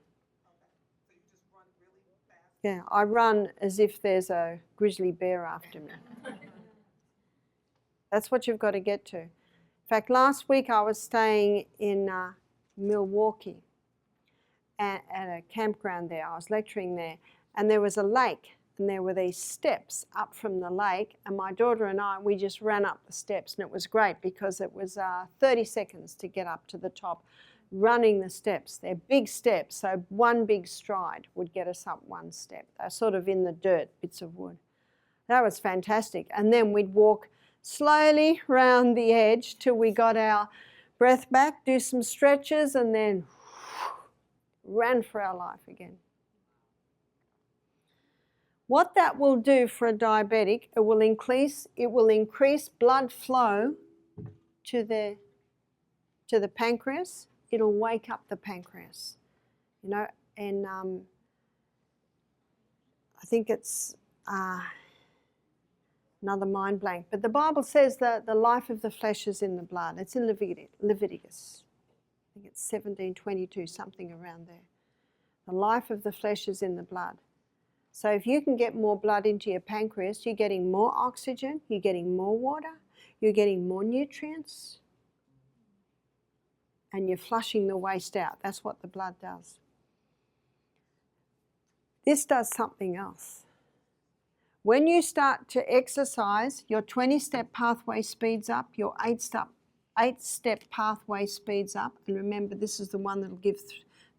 So you just run really fast? Yeah, I run as if there's a grizzly bear after me. That's what you've got to get to. In fact, last week I was staying in Milwaukee at a campground there. I was lecturing there, and there was a lake, and there were these steps up from the lake, and my daughter and I, we just ran up the steps, and it was great because it was 30 seconds to get up to the top, running the steps. They're big steps, so one big stride would get us up 1 step. They're sort of in the dirt, bits of wood. That was fantastic. And then we'd walk slowly round the edge till we got our breath back, do some stretches, and then ran for our life again. What that will do for a diabetic, it will increase blood flow to the pancreas. It'll wake up the pancreas, you know, and I think it's another mind blank. But the Bible says that the life of the flesh is in the blood. It's in Leviticus. I think it's 17:22, something around there. The life of the flesh is in the blood. So if you can get more blood into your pancreas, you're getting more oxygen, you're getting more water, you're getting more nutrients, and you're flushing the waste out. That's what the blood does. This does something else. When you start to exercise, your 20-step pathway speeds up, your 8-step pathway speeds up, and remember this is the one that will give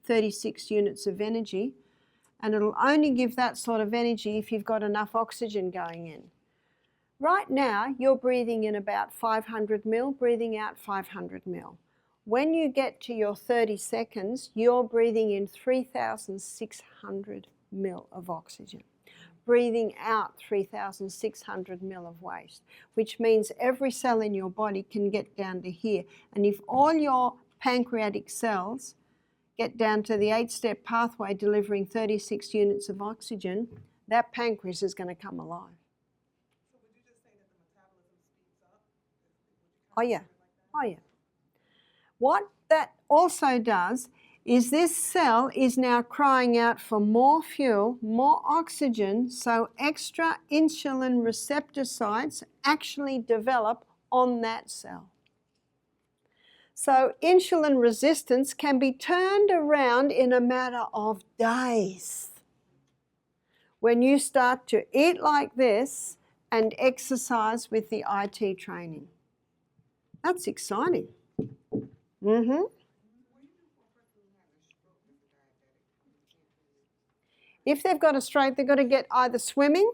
36 units of energy, and it'll only give that sort of energy if you've got enough oxygen going in. Right now, you're breathing in about 500 mil, breathing out 500 mil. When you get to your 30 seconds, you're breathing in 3,600 mil of oxygen, breathing out 3,600 mil of waste, which means every cell in your body can get down to here. And if all your pancreatic cells get down to the 8-step pathway delivering 36 units of oxygen, that pancreas is going to come alive. So would you just say that the metabolism speeds up? Oh yeah, oh yeah. What that also does is this cell is now crying out for more fuel, more oxygen, so extra insulin receptor sites actually develop on that cell. So insulin resistance can be turned around in a matter of days when you start to eat like this and exercise with the IT training. That's exciting. Mm-hmm. If they've got a stroke, they've got to get either swimming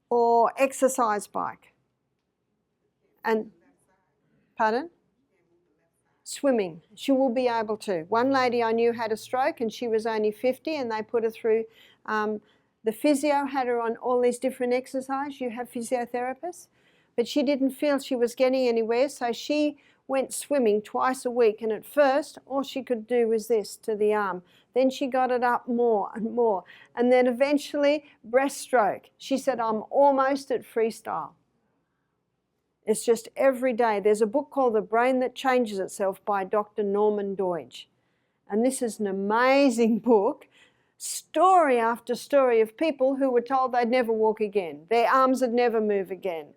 or exercise bike. And, pardon? Swimming. She will be able to. One lady I knew had a stroke and she was only 50 and they put her through, the physio had her on all these different exercises. You have physiotherapists. But she didn't feel she was getting anywhere, so she went swimming twice a week, and at first all she could do was this to the arm. Then she got it up more and more, and then eventually breaststroke. She said, I'm almost at freestyle. It's just every day. There's a book called The Brain That Changes Itself by Dr. Norman Doidge, and this is an amazing book, story after story of people who were told they'd never walk again, their arms would never move again,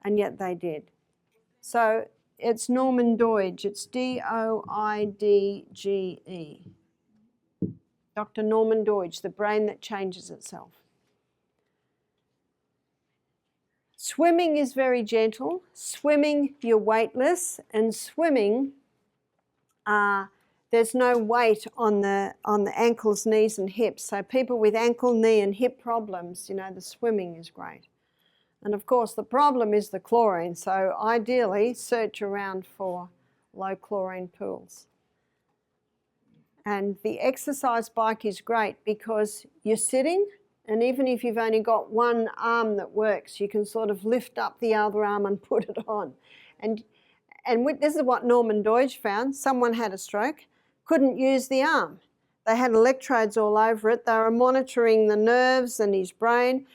and yet they did. So it's Norman Doidge. It's D-O-I-D-G-E. Dr. Norman Doidge, The Brain That Changes Itself. Swimming is very gentle. Swimming, you're weightless, and swimming, there's no weight on the ankles, knees, and hips. So people with ankle, knee, and hip problems, you know, the swimming is great. And of course, the problem is the chlorine. So ideally, search around for low chlorine pools. And the exercise bike is great because you're sitting, and even if you've only got one arm that works, you can sort of lift up the other arm and put it on. And this is what Norman Doidge found. Someone had a stroke, couldn't use the arm. They had electrodes all over it. They were monitoring the nerves and his brain.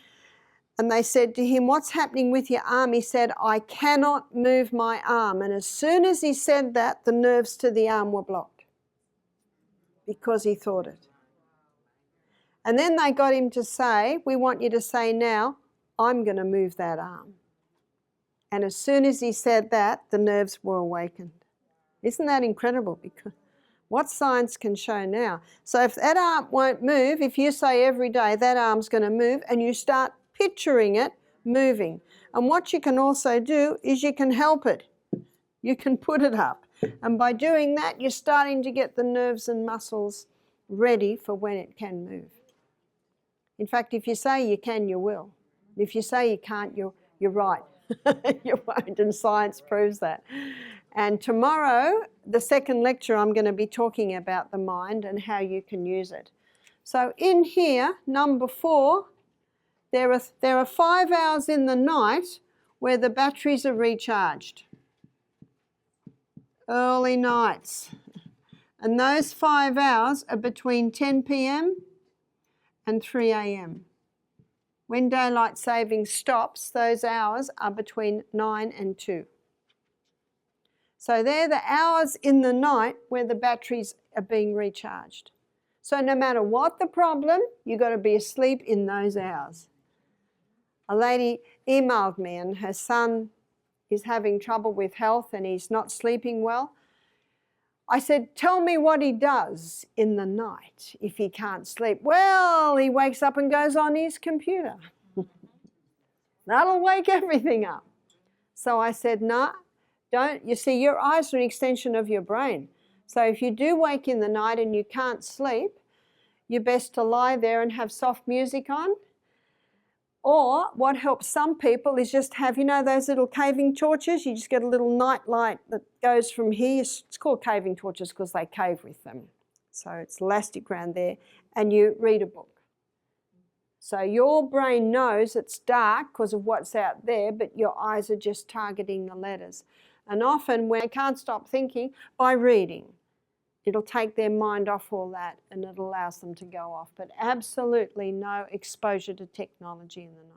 And they said to him, what's happening with your arm? He said, I cannot move my arm. And as soon as he said that, the nerves to the arm were blocked because he thought it. And then they got him to say, we want you to say now, I'm going to move that arm. And as soon as he said that, the nerves were awakened. Isn't that incredible? Because what science can show now. So if that arm won't move, if you say every day that arm's going to move and you start picturing it moving. And what you can also do is you can help it. You can put it up. And by doing that, you're starting to get the nerves and muscles ready for when it can move. In fact, if you say you can, you will. If you say you can't, you're right. You won't, and science proves that. And tomorrow, the second lecture, I'm going to be talking about the mind and how you can use it. So in here, number 4, there are 5 hours in the night where the batteries are recharged. Early nights. And those 5 hours are between 10 p.m. and 3 a.m. When daylight saving stops, those hours are between 9 and 2. So they're the hours in the night where the batteries are being recharged. So no matter what the problem, you've got to be asleep in those hours. A lady emailed me and her son is having trouble with health and he's not sleeping well. I said, tell me what he does in the night if he can't sleep. Well, he wakes up and goes on his computer. That'll wake everything up. So I said, no, don't. You see, your eyes are an extension of your brain. So if you do wake in the night and you can't sleep, you're best to lie there and have soft music on. Or what helps some people is just have, you know, those little caving torches? You just get a little night light that goes from here. It's called caving torches because they cave with them. So it's elastic around there. And you read a book. So your brain knows it's dark because of what's out there, but your eyes are just targeting the letters. And often when they can't stop thinking, by reading. it'll take their mind off all that and it allows them to go off. But absolutely no exposure to technology in the night.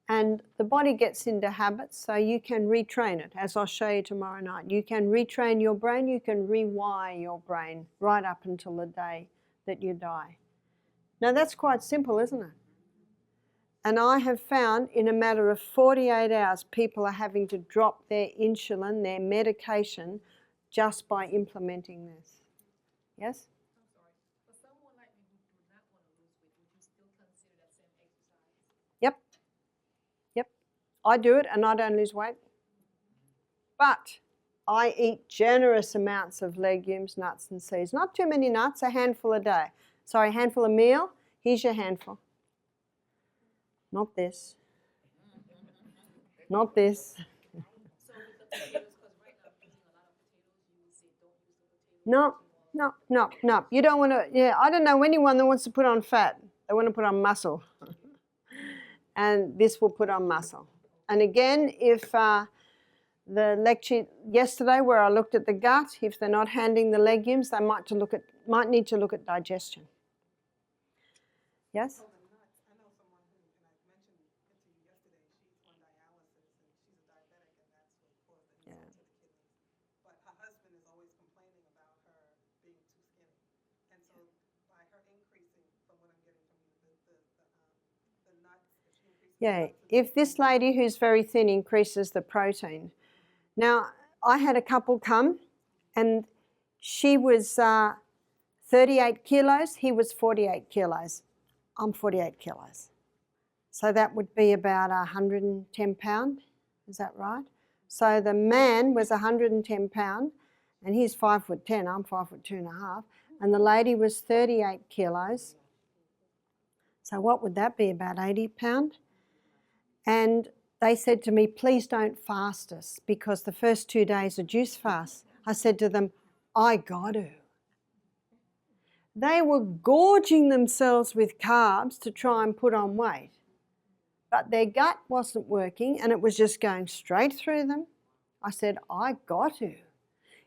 And the body gets into habits, so you can retrain it, as I'll show you tomorrow night. You can retrain your brain, you can rewire your brain right up until the day that you die. Now that's quite simple, isn't it? And I have found in a matter of 48 hours, people are having to drop their insulin, their medication, just by implementing this. Yes? I'm sorry. For someone like me who do not want to lose weight, would you still consider that same exercise? Yep. Yep. I do it and I don't lose weight. But I eat generous amounts of legumes, nuts and seeds. Not too many nuts, a handful a day. Sorry, a handful a meal. Here's your handful. Not this. Not this. So with the potatoes, because right now I'm using a lot of potatoes, you would say don't use the potatoes. No. You don't want to, yeah, I don't know anyone that wants to put on fat. They want to put on muscle. And this will put on muscle. And again, if the lecture yesterday where I looked at the gut, if they're not handling the legumes, they might need to look at digestion. Yes? I know someone who, and I mentioned it to you yesterday, she's on dialysis and she's a diabetic and that's what caused the insulin to the kidneys. But her husband is always complaining about her being too skinny. And so by her increasing, from what I'm getting from you, the nuts, if she increases Yeah, if this lady who's very thin increases the protein. Now, I had a couple come and she was 38 kilos, he was 48 kilos. I'm 48 kilos. So that would be about 110 pound, is that right? So the man was 110 pound and he's 5'10", I'm 5'2.5", and the lady was 38 kilos. So what would that be, about 80 pound? And they said to me, please don't fast us because the first 2 days are juice fast. I said to them, I got to. They were gorging themselves with carbs to try and put on weight. But their gut wasn't working and it was just going straight through them. I said, I got to.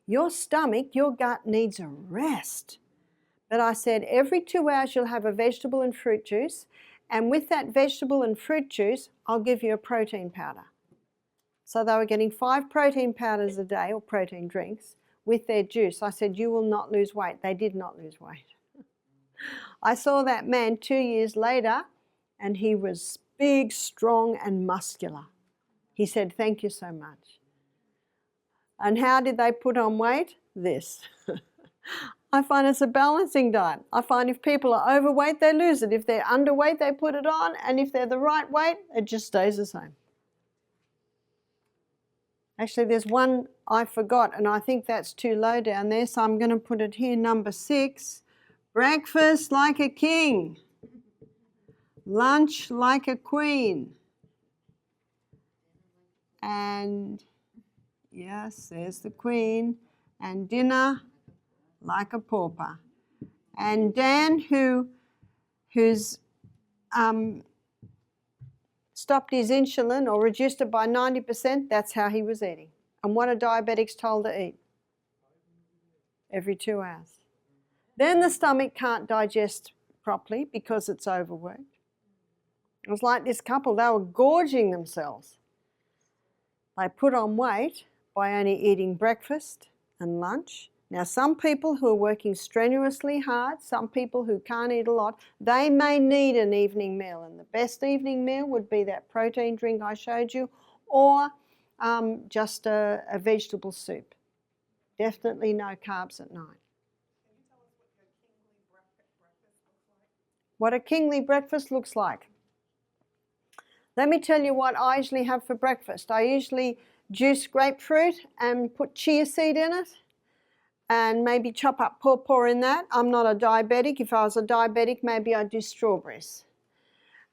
Your stomach, your gut needs a rest. But I said, every 2 hours you'll have a vegetable and fruit juice. And with that vegetable and fruit juice, I'll give you a protein powder. So they were getting 5 protein powders a day, or protein drinks, with their juice. I said, you will not lose weight. They did not lose weight. I saw that man 2 years later, and he was big, strong, and muscular. He said, thank you so much. And how did they put on weight? This. I find it's a balancing diet. I find if people are overweight, they lose it. If they're underweight, they put it on. And if they're the right weight, it just stays the same. Actually, there's one I forgot, and I think that's too low down there, so I'm going to put it here, number 6. Breakfast like a king. Lunch like a queen. And, yes, there's the queen. And dinner like a pauper. And Dan, who's stopped his insulin or reduced it by 90%, that's how he was eating. And what are diabetics told to eat? Every 2 hours. Then the stomach can't digest properly because it's overworked. It was like this couple, they were gorging themselves. They put on weight by only eating breakfast and lunch. Now, some people who are working strenuously hard, some people who can't eat a lot, they may need an evening meal. And the best evening meal would be that protein drink I showed you, or just a vegetable soup. Definitely no carbs at night. Can you tell us what your kingly breakfast looks like? What a kingly breakfast looks like. Let me tell you what I usually have for breakfast. I usually juice grapefruit and put chia seed in it and maybe chop up pawpaw in that. I'm not a diabetic. If I was a diabetic, maybe I'd do strawberries.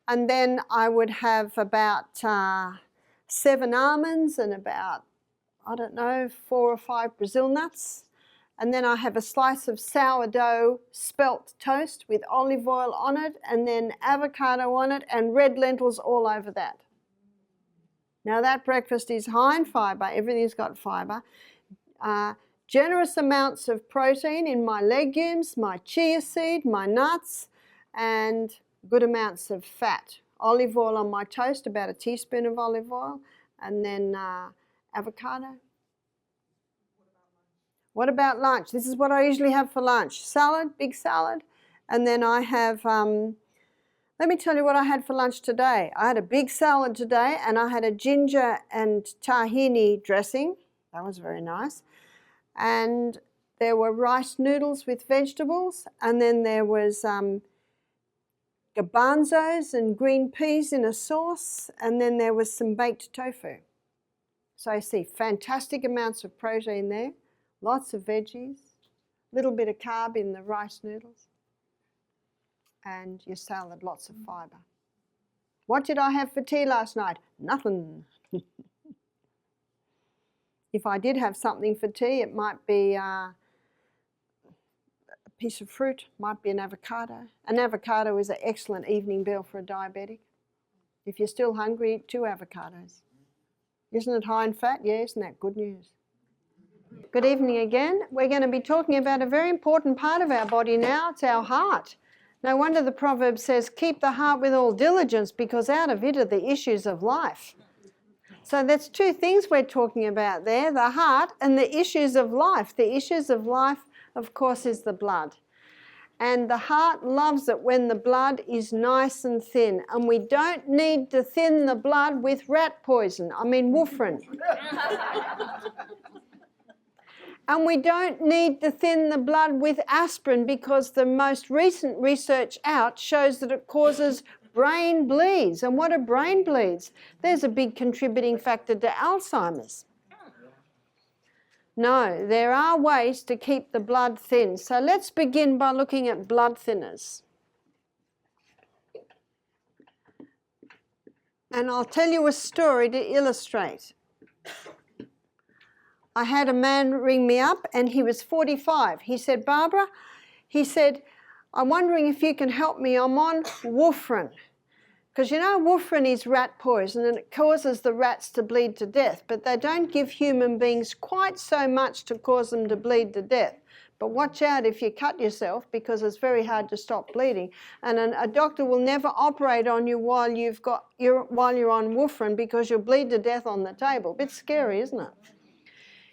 And then I would have about 7 almonds and about, 4 or 5 Brazil nuts. And then I have a slice of sourdough spelt toast with olive oil on it, and then avocado on it, and red lentils all over that. Now that breakfast is high in fibre. Everything's got fibre. generous amounts of protein in my legumes, my chia seed, my nuts, and good amounts of fat. Olive oil on my toast, about a teaspoon of olive oil, and then avocado. What about lunch? This is what I usually have for lunch. Salad, big salad, and then I have, let me tell you what I had for lunch today. I had a big salad today, and I had a ginger and tahini dressing. That was very nice. And there were rice noodles with vegetables, and then there was garbanzos and green peas in a sauce, and then there was some baked tofu. So I see fantastic amounts of protein there, lots of veggies, a little bit of carb in the rice noodles, and your salad, lots of fibre. What did I have for tea last night? Nothing. If I did have something for tea, it might be a piece of fruit, might be an avocado. An avocado is an excellent evening meal for a diabetic. If you're still hungry, eat 2 avocados. Isn't it high in fat? Yeah, isn't that good news? Good evening again. We're going to be talking about a very important part of our body now. It's our heart. No wonder the proverb says, keep the heart with all diligence, because out of it are the issues of life. So that's 2 things we're talking about there, the heart and the issues of life. The issues of life, of course, is the blood. And the heart loves it when the blood is nice and thin. And we don't need to thin the blood with rat poison, warfarin. And we don't need to thin the blood with aspirin, because the most recent research out shows that it causes brain bleeds. And what are brain bleeds? There's a big contributing factor to Alzheimer's. No, there are ways to keep the blood thin. So let's begin by looking at blood thinners. And I'll tell you a story to illustrate. I had a man ring me up, and he was 45. He said, Barbara, he said, I'm wondering if you can help me. I'm on warfarin. Because you know warfarin is rat poison, and it causes the rats to bleed to death. But they don't give human beings quite so much to cause them to bleed to death. But watch out if you cut yourself, because it's very hard to stop bleeding. And a doctor will never operate on you while you're on warfarin, because you'll bleed to death on the table. Bit scary, isn't it?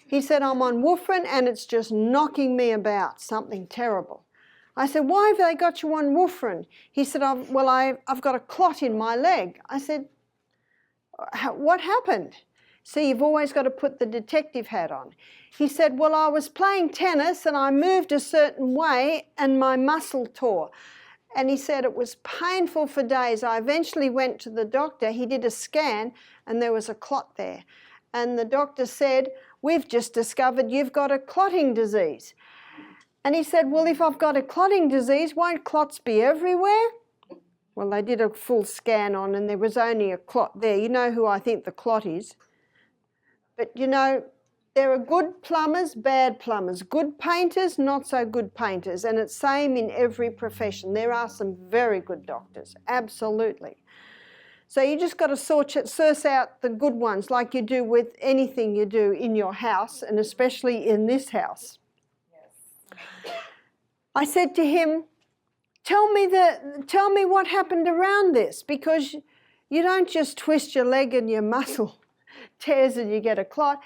He said, I'm on warfarin and it's just knocking me about, something terrible. I said, why have they got you on warfarin? He said, I've got a clot in my leg. I said, what happened? See, you've always got to put the detective hat on. He said, well, I was playing tennis and I moved a certain way and my muscle tore. And he said it was painful for days. I eventually went to the doctor. He did a scan and there was a clot there. And the doctor said, we've just discovered you've got a clotting disease. And he said, well, if I've got a clotting disease, won't clots be everywhere? Well, they did a full scan on and there was only a clot there. You know who I think the clot is. But, you know, there are good plumbers, bad plumbers, good painters, not so good painters. And it's same in every profession. There are some very good doctors, absolutely. So you just got to source out the good ones, like you do with anything you do in your house, and especially in this house. I said to him, tell me what happened around this, because you don't just twist your leg and your muscle tears and you get a clot.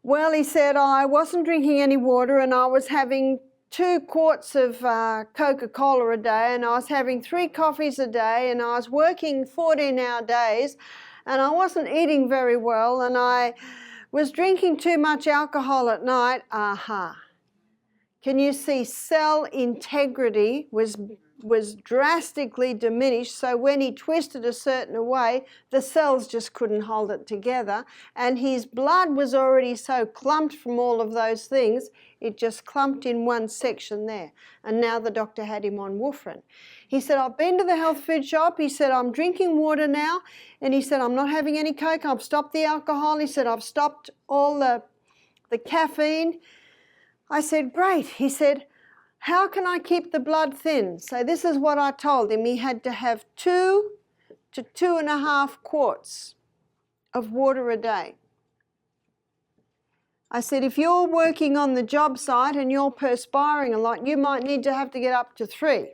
Well, he said, I wasn't drinking any water and I was having 2 quarts of Coca-Cola a day, and I was having 3 coffees a day, and I was working 14-hour days, and I wasn't eating very well, and I was drinking too much alcohol at night. Aha. Can you see cell integrity was drastically diminished, so when he twisted a certain way, the cells just couldn't hold it together, and his blood was already so clumped from all of those things, it just clumped in one section there. And now the doctor had him on warfarin. He said, I've been to the health food shop. He said, I'm drinking water now. And he said, I'm not having any Coke. I've stopped the alcohol. He said, I've stopped all the caffeine. I said, great. He said, how can I keep the blood thin? So this is what I told him. He had to have 2 to 2.5 quarts of water a day. I said, if you're working on the job site and you're perspiring a lot, you might need to have to get up to 3.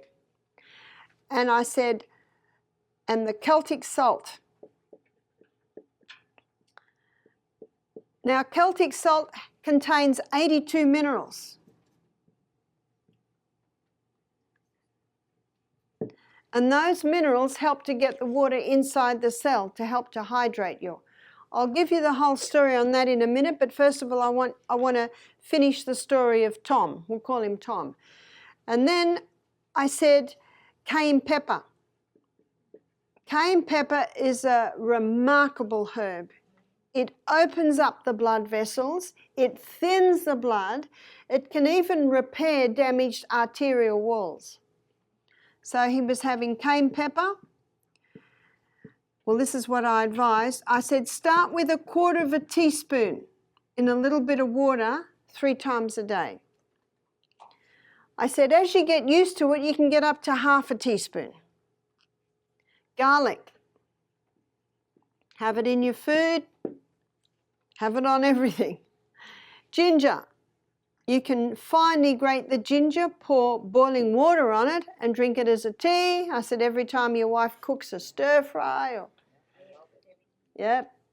And I said, and the Celtic salt. Now, Celtic salt contains 82 minerals. And those minerals help to get the water inside the cell to help to hydrate you. I'll give you the whole story on that in a minute, but first of all, I want to finish the story of Tom. We'll call him Tom. And then I said cayenne pepper. Cayenne pepper is a remarkable herb. It opens up the blood vessels, it thins the blood, it can even repair damaged arterial walls. So he was having cayenne pepper. Well, this is what I advised. I said start with 1/4 teaspoon in a little bit of water 3 times a day. I said as you get used to it, you can get up to 1/2 teaspoon. Garlic. Have it in your food. Have it on everything. Ginger. You can finely grate the ginger, pour boiling water on it and drink it as a tea. I said every time your wife cooks a stir fry or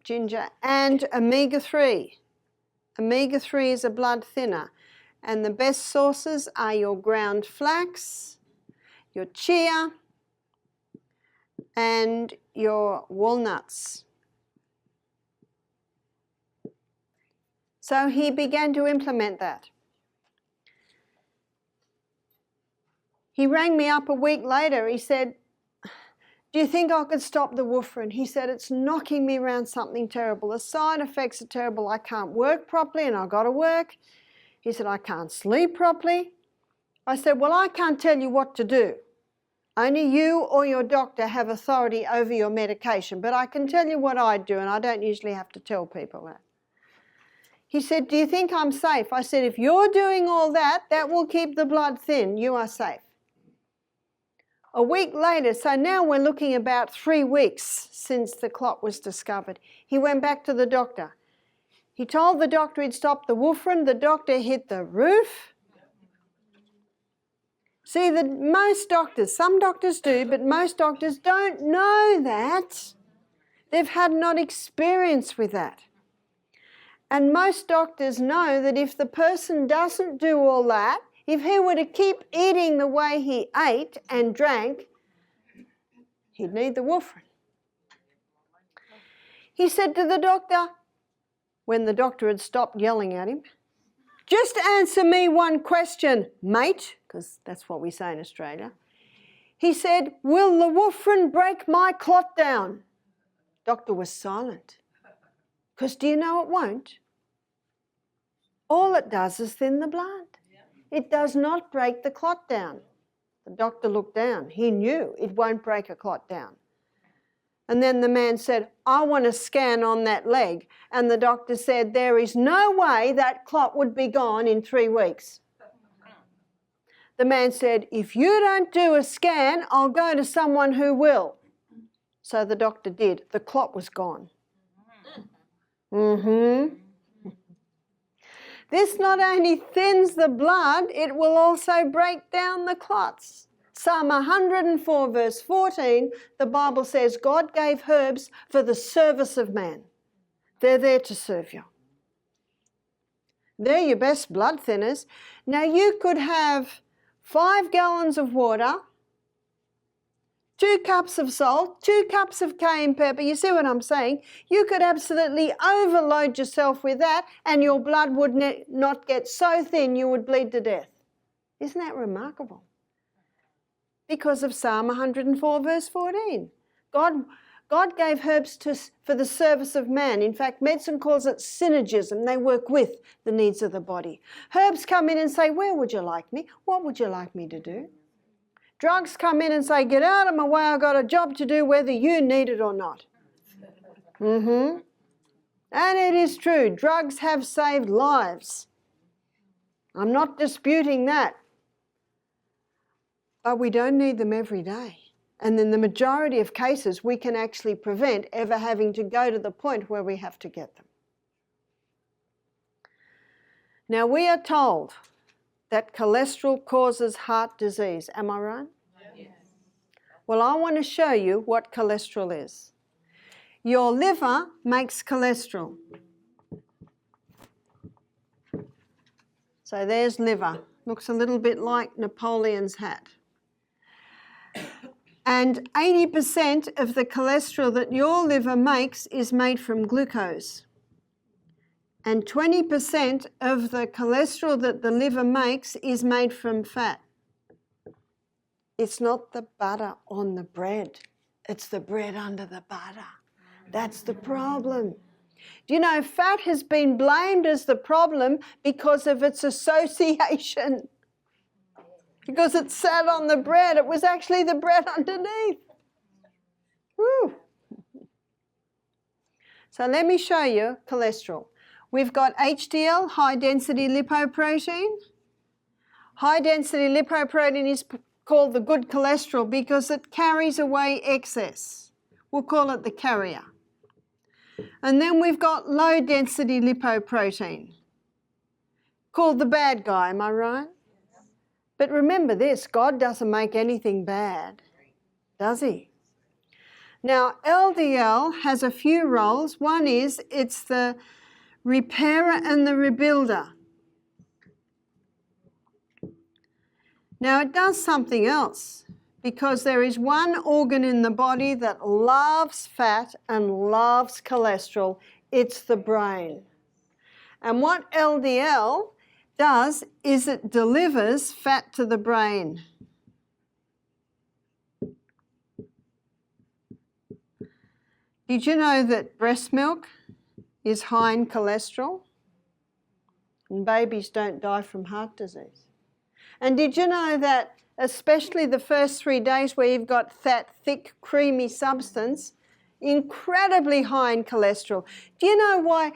ginger. And omega-3. Omega-3 is a blood thinner. And the best sources are your ground flax, your chia, and your walnuts. So he began to implement that. He rang me up a week later. He said, do you think I could stop the warfarin? He said, it's knocking me around something terrible. The side effects are terrible. I can't work properly and I've got to work. He said, I can't sleep properly. I said, well, I can't tell you what to do. Only you or your doctor have authority over your medication, but I can tell you what I do, and I don't usually have to tell people that. He said, do you think I'm safe? I said, if you're doing all that, that will keep the blood thin. You are safe. A week later, so now we're looking about 3 weeks since the clot was discovered, he went back to the doctor. He told the doctor he'd stopped the warfarin. The doctor hit the roof. See, most doctors, some doctors do, but most doctors don't know that. They've had no experience with that. And most doctors know that if the person doesn't do all that, if he were to keep eating the way he ate and drank, he'd need the warfarin. He said to the doctor, when the doctor had stopped yelling at him, just answer me one question, mate, because that's what we say in Australia. He said, will the warfarin break my clot down? Doctor was silent. Because do you know it won't? All it does is thin the blood. It does not break the clot down. The doctor looked down. He knew it won't break a clot down. And then the man said, I want a scan on that leg. And the doctor said, there is no way that clot would be gone in 3 weeks. The man said, if you don't do a scan, I'll go to someone who will. So the doctor did. The clot was gone. This not only thins the blood, it will also break down the clots. Psalm 104 verse 14, the Bible says God gave herbs for the service of man. They're there to serve you. They're your best blood thinners. Now you could have 5 gallons of water, 2 cups of salt, 2 cups of cayenne pepper. You see what I'm saying? You could absolutely overload yourself with that and your blood would not get so thin you would bleed to death. Isn't that remarkable? Because of Psalm 104 verse 14. God gave herbs for the service of man. In fact, medicine calls it synergism. They work with the needs of the body. Herbs come in and say, where would you like me? What would you like me to do? Drugs come in and say, get out of my way, I've got a job to do whether you need it or not. And it is true, drugs have saved lives. I'm not disputing that. But we don't need them every day. And in the majority of cases, we can actually prevent ever having to go to the point where we have to get them. Now we are told that cholesterol causes heart disease. Am I right? Yes. Well, I want to show you what cholesterol is. Your liver makes cholesterol. So there's liver. Looks a little bit like Napoleon's hat. And 80% of the cholesterol that your liver makes is made from glucose. And 20% of the cholesterol that the liver makes is made from fat. It's not the butter on the bread. It's the bread under the butter. That's the problem. Do you know, fat has been blamed as the problem because of its association. Because it sat on the bread. It was actually the bread underneath. Woo. So let me show you cholesterol. We've got HDL, high density lipoprotein. High density lipoprotein is called the good cholesterol because it carries away excess. We'll call it the carrier. And then we've got low density lipoprotein, called the bad guy, am I right? But remember this, God doesn't make anything bad, does he? Now, LDL has a few roles. One is it's the repairer and the rebuilder. Now, it does something else because there is one organ in the body that loves fat and loves cholesterol. It's the brain. And what LDL does is it delivers fat to the brain. Did you know that breast milk is high in cholesterol? And babies don't die from heart disease. And did you know that especially the first 3 days where you've got that thick, creamy substance, incredibly high in cholesterol? Do you know why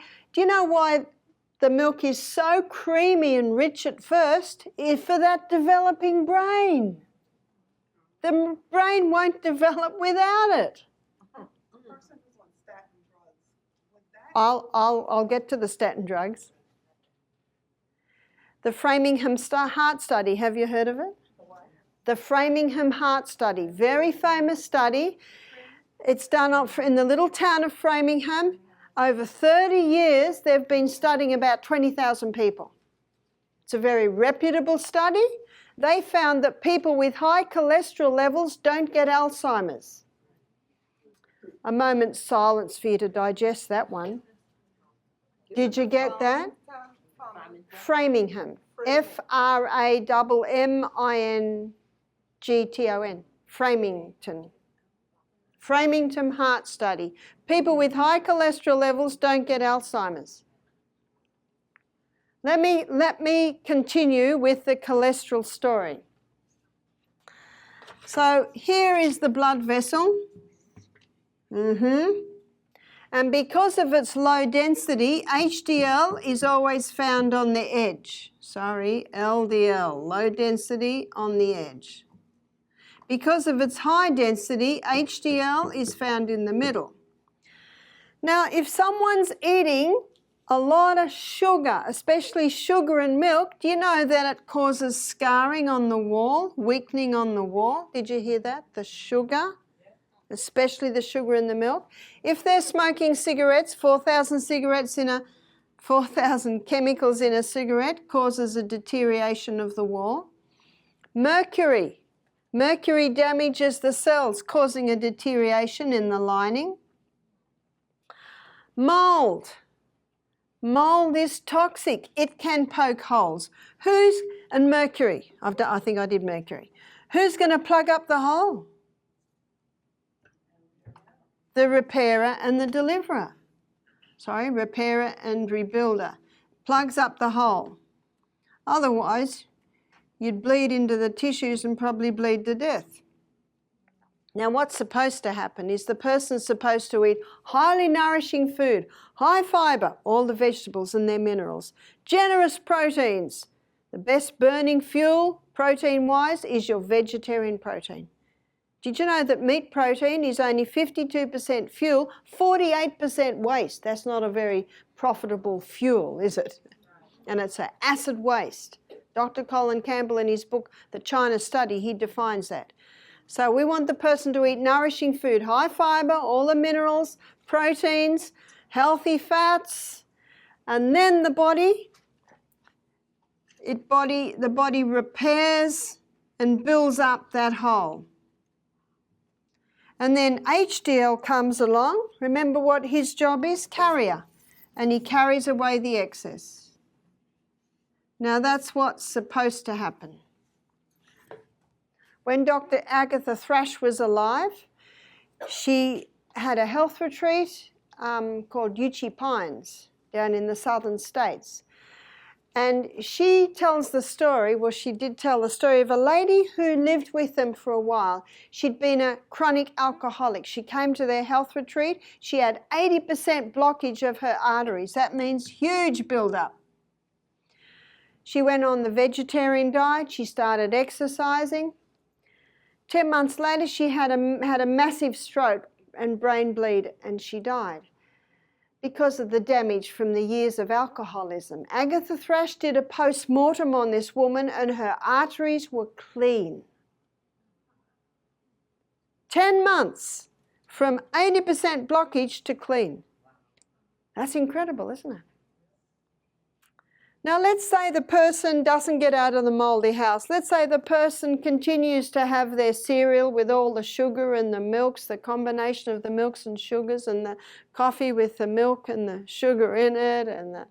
the milk is so creamy and rich at first? Is for that developing brain. The brain won't develop without it. Person who's on statin drugs, would that I'll get to the statin drugs. The Framingham Heart Study, have you heard of it? The Framingham Heart Study, very famous study. It's done in the little town of Framingham. Over 30 years, they've been studying about 20,000 people. It's a very reputable study. They found that people with high cholesterol levels don't get Alzheimer's. A moment's silence for you to digest that one. Did you get that? Framingham. Frammington. Framington. Framingham Heart Study. People with high cholesterol levels don't get Alzheimer's. Let me continue with the cholesterol story. So here is the blood vessel. And because of its low density, HDL is always found on the edge. LDL, low density on the edge. Because of its high density, HDL is found in the middle. Now, if someone's eating a lot of sugar, especially sugar and milk, do you know that it causes scarring on the wall, weakening on the wall? Did you hear that? The sugar, especially the sugar in the milk. If they're smoking cigarettes, 4,000 chemicals in a cigarette causes a deterioration of the wall. Mercury damages the cells, causing a deterioration in the lining. Mold is toxic. It can poke holes. And mercury, I think I did mercury. Who's going to plug up the hole? The repairer and the deliverer. Repairer and rebuilder. Plugs up the hole. Otherwise, you'd bleed into the tissues and probably bleed to death. Now, what's supposed to happen is the person's supposed to eat highly nourishing food, high fibre, all the vegetables and their minerals, generous proteins. The best burning fuel, protein-wise, is your vegetarian protein. Did you know that meat protein is only 52% fuel, 48% waste? That's not a very profitable fuel, is it? and it's an acid waste. Dr. Colin Campbell, in his book, The China Study, he defines that. So we want the person to eat nourishing food, high fibre, all the minerals, proteins, healthy fats, and then the body repairs and builds up that hole. And then HDL comes along. Remember what his job is? Carrier. And he carries away the excess. Now that's what's supposed to happen. When Dr. Agatha Thrash was alive, she had a health retreat called Uchee Pines down in the southern states. And she tells the story, well, she did tell the story of a lady who lived with them for a while. She'd been a chronic alcoholic. She came to their health retreat. She had 80% blockage of her arteries. That means huge buildup. She went on the vegetarian diet. She started exercising. 10 months later, she had a massive stroke and brain bleed, and she died because of the damage from the years of alcoholism. Agatha Thrash did a post-mortem on this woman, and her arteries were clean. 10 months from 80% blockage to clean. That's incredible, isn't it? Now let's say the person doesn't get out of the mouldy house. Let's say the person continues to have their cereal with all the sugar and the milks, the combination of the milks and sugars, and the coffee with the milk and the sugar in it, and the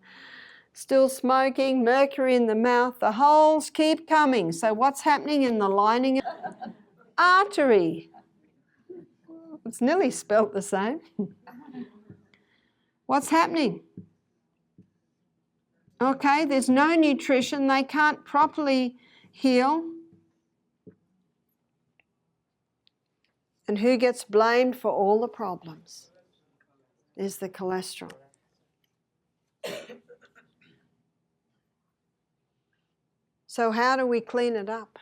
still smoking, mercury in the mouth. The holes keep coming. So what's happening in the lining? Artery. It's nearly spelt the same. What's happening? Okay, there's no nutrition, they can't properly heal. And who gets blamed for all the problems? Is the cholesterol. So how do we clean it up?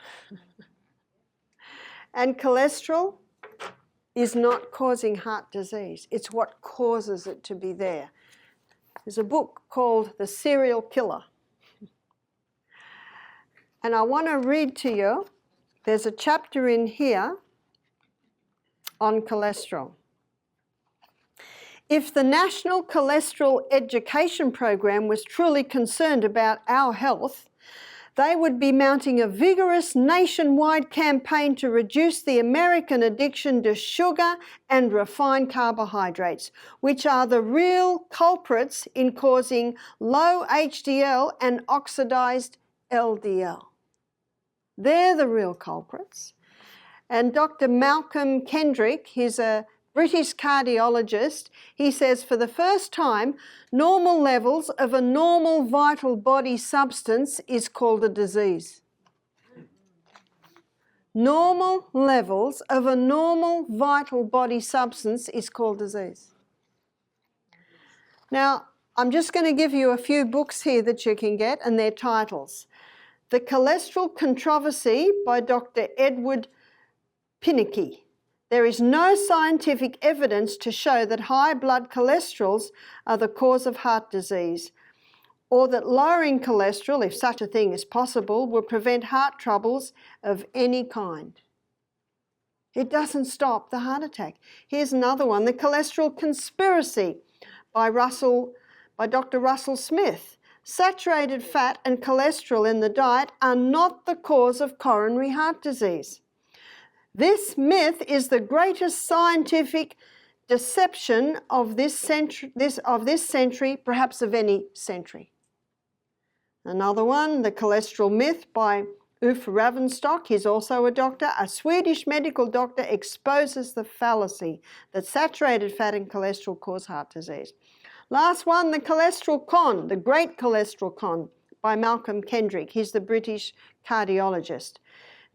And cholesterol is not causing heart disease. It's what causes it to be there. There's a book called The Serial Killer. And I want to read to you, there's a chapter in here on cholesterol. If the National Cholesterol Education Program was truly concerned about our health, they would be mounting a vigorous nationwide campaign to reduce the American addiction to sugar and refined carbohydrates, which are the real culprits in causing low HDL and oxidized LDL. They're the real culprits. And Dr. Malcolm Kendrick, he's a British cardiologist, he says for the first time, normal levels of a normal vital body substance is called a disease. Normal levels of a normal vital body substance is called disease. Now, I'm just going to give you a few books here that you can get and their titles. The Cholesterol Controversy by Dr. Edward Pinnicky. There is no scientific evidence to show that high blood cholesterols are the cause of heart disease, or that lowering cholesterol, if such a thing is possible, will prevent heart troubles of any kind. It doesn't stop the heart attack. Here's another one, The Cholesterol Conspiracy by Dr. Russell Smith. Saturated fat and cholesterol in the diet are not the cause of coronary heart disease. This myth is the greatest scientific deception of this century, perhaps of any century. Another one, The Cholesterol Myth by Uffe Ravenstock. He's also a doctor. A Swedish medical doctor exposes the fallacy that saturated fat and cholesterol cause heart disease. Last one, The Cholesterol Con, The Great Cholesterol Con by Malcolm Kendrick. He's the British cardiologist.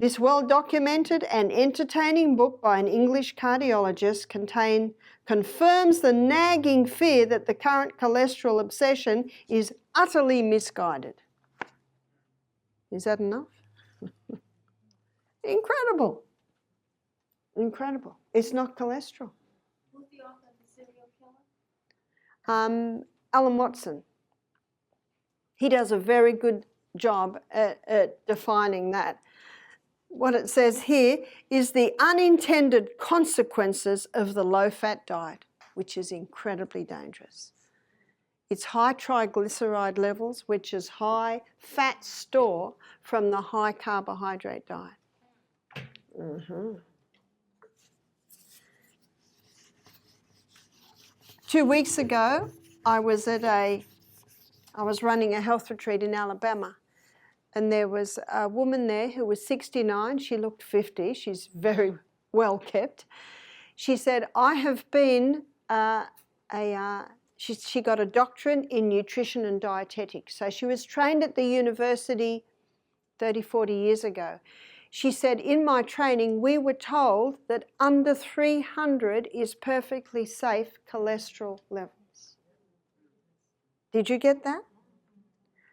This well-documented and entertaining book by an English cardiologist confirms the nagging fear that the current cholesterol obsession is utterly misguided. Is that enough? Incredible. Incredible. It's not cholesterol. Who's the author of The Serial Killer? Alan Watson. He does a very good job at defining that. What it says here is the unintended consequences of the low-fat diet, which is incredibly dangerous. It's high triglyceride levels, which is high fat store from the high carbohydrate diet. 2 weeks ago, I was running a health retreat in Alabama, and there was a woman there who was 69. She looked 50. She's very well kept. She said, I have been she got a doctorate in nutrition and dietetics. So she was trained at the university 30, 40 years ago. She said, in my training, we were told that under 300 is perfectly safe cholesterol levels. Did you get that?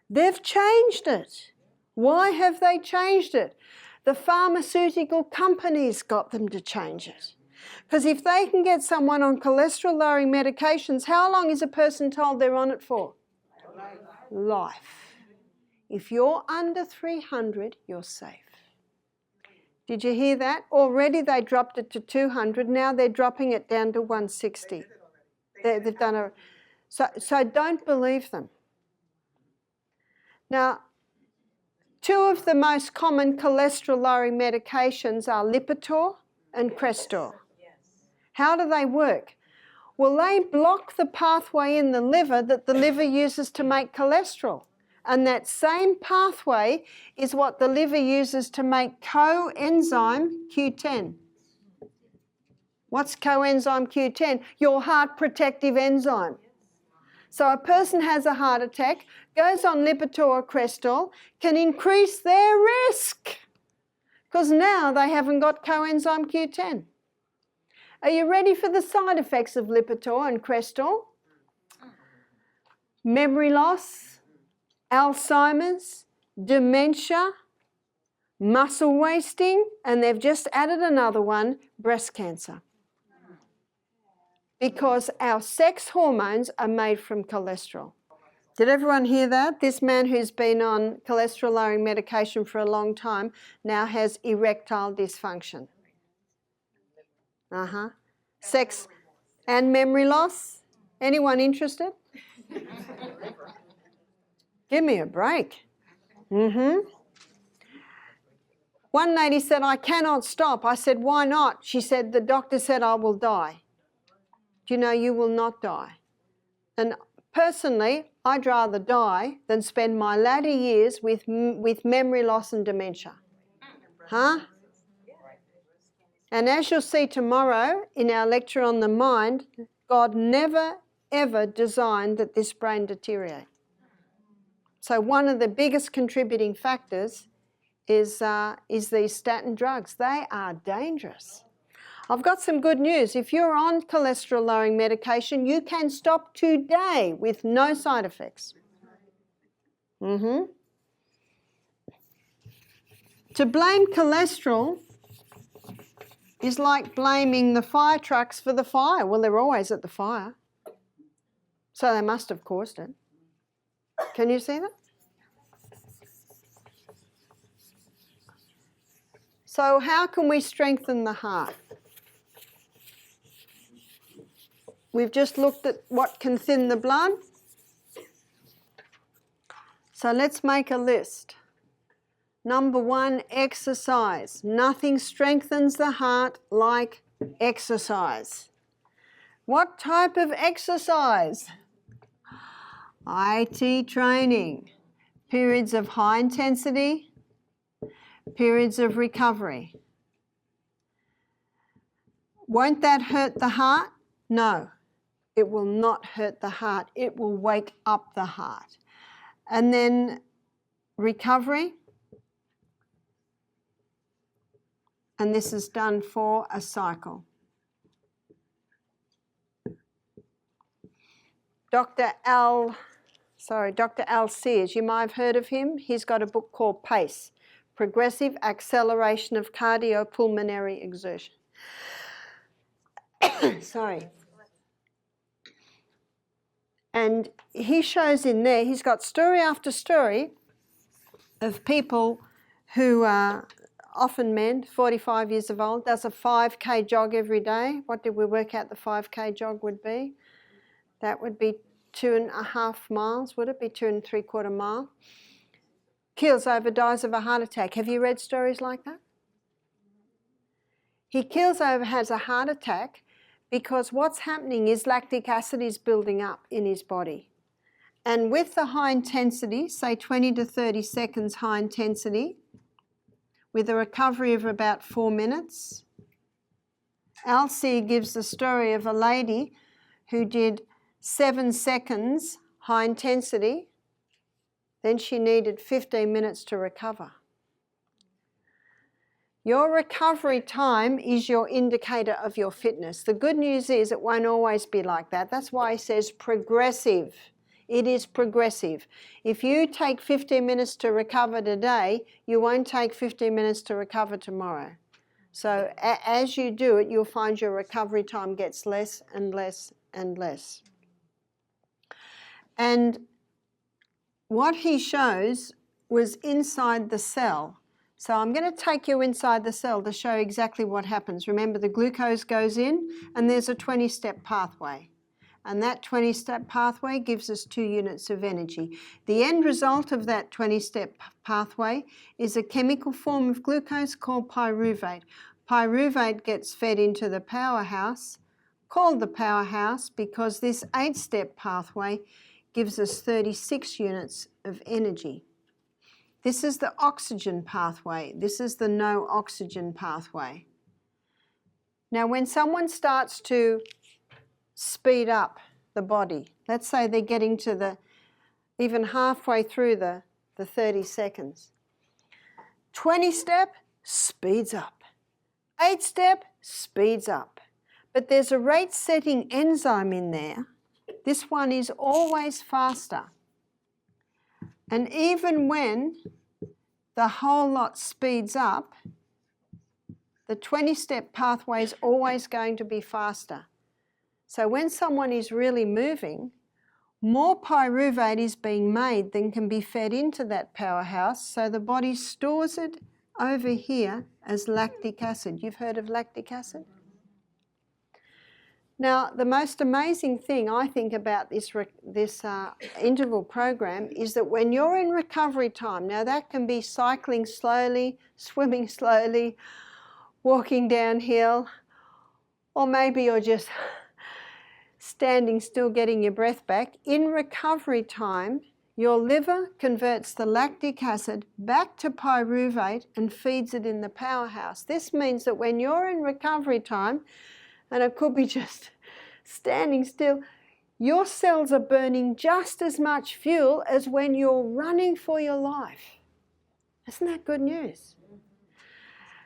They've changed it. Why have they changed it? The pharmaceutical companies got them to change it. Because if they can get someone on cholesterol-lowering medications, how long is a person told they're on it for? Life. If you're under 300, you're safe. Did you hear that? Already they dropped it to 200. Now they're dropping it down to 160. They've done a... So don't believe them. Now, two of the most common cholesterol-lowering medications are Lipitor and Crestor. How do they work? Well, they block the pathway in the liver that the liver uses to make cholesterol. And that same pathway is what the liver uses to make coenzyme Q10. What's coenzyme Q10? Your heart protective enzyme. So a person has a heart attack, goes on Lipitor or Crestor, can increase their risk because now they haven't got coenzyme Q10. Are you ready for the side effects of Lipitor and Crestor? Memory loss, Alzheimer's, dementia, muscle wasting, and they've just added another one, breast cancer. Because our sex hormones are made from cholesterol. Did everyone hear that? This man who's been on cholesterol-lowering medication for a long time now has erectile dysfunction. Sex and memory loss. Anyone interested? Give me a break. One lady said, I cannot stop. I said, why not? She said, the doctor said I will die. Do you know you will not die? And personally, I'd rather die than spend my latter years with memory loss and dementia. And as you'll see tomorrow in our lecture on the mind, God never, ever designed that this brain deteriorate. So one of the biggest contributing factors is these statin drugs. They are dangerous. I've got some good news. If you're on cholesterol-lowering medication, you can stop today with no side effects. To blame cholesterol is like blaming the fire trucks for the fire. Well, they're always at the fire. So they must have caused it. Can you see that? So how can we strengthen the heart? We've just looked at what can thin the blood. So let's make a list. Number 1, exercise. Nothing strengthens the heart like exercise. What type of exercise? IT training. Periods of high intensity, periods of recovery. Won't that hurt the heart? No, it will not hurt the heart. It will wake up the heart. And then recovery. And this is done for a cycle. Dr. Al Sears, you might have heard of him. He's got a book called PACE, Progressive Acceleration of Cardiopulmonary Exertion. Sorry. And he shows in there, he's got story after story of people who are often men, 45 years of old, does a 5K jog every day. What did we work out the 5K jog would be? That would be 2.5 miles, would it be 2.75 miles? Keels over, dies of a heart attack. Have you read stories like that? He keels over, has a heart attack because what's happening is lactic acid is building up in his body. And with the high intensity, say 20 to 30 seconds high intensity, with a recovery of about 4 minutes, Alcee gives the story of a lady who did 7 seconds high intensity, then she needed 15 minutes to recover. Your recovery time is your indicator of your fitness. The good news is it won't always be like that. That's why he says progressive. It is progressive. If you take 15 minutes to recover today, you won't take 15 minutes to recover tomorrow. So as you do it, you'll find your recovery time gets less and less and less. And what he shows was inside the cell. So I'm going to take you inside the cell to show exactly what happens. Remember, the glucose goes in and there's a 20-step pathway. And that 20-step pathway gives us 2 units of energy. The end result of that 20-step pathway is a chemical form of glucose called pyruvate. Pyruvate gets fed into the powerhouse, called the powerhouse because this 8-step pathway gives us 36 units of energy. This is the oxygen pathway. This is the no oxygen pathway. Now, when someone starts to speed up the body, let's say they're getting to even halfway through the 30 seconds. 20-step speeds up. 8-step speeds up. But there's a rate-setting enzyme in there. This one is always faster. And even when the whole lot speeds up, the 20-step pathway is always going to be faster. So when someone is really moving, more pyruvate is being made than can be fed into that powerhouse, so the body stores it over here as lactic acid. You've heard of lactic acid? Now, the most amazing thing I think about this interval program is that when you're in recovery time, now that can be cycling slowly, swimming slowly, walking downhill, or maybe you're just standing still getting your breath back. In recovery time, your liver converts the lactic acid back to pyruvate and feeds it in the powerhouse. This means that when you're in recovery time, and it could be just standing still, your cells are burning just as much fuel as when you're running for your life. Isn't that good news?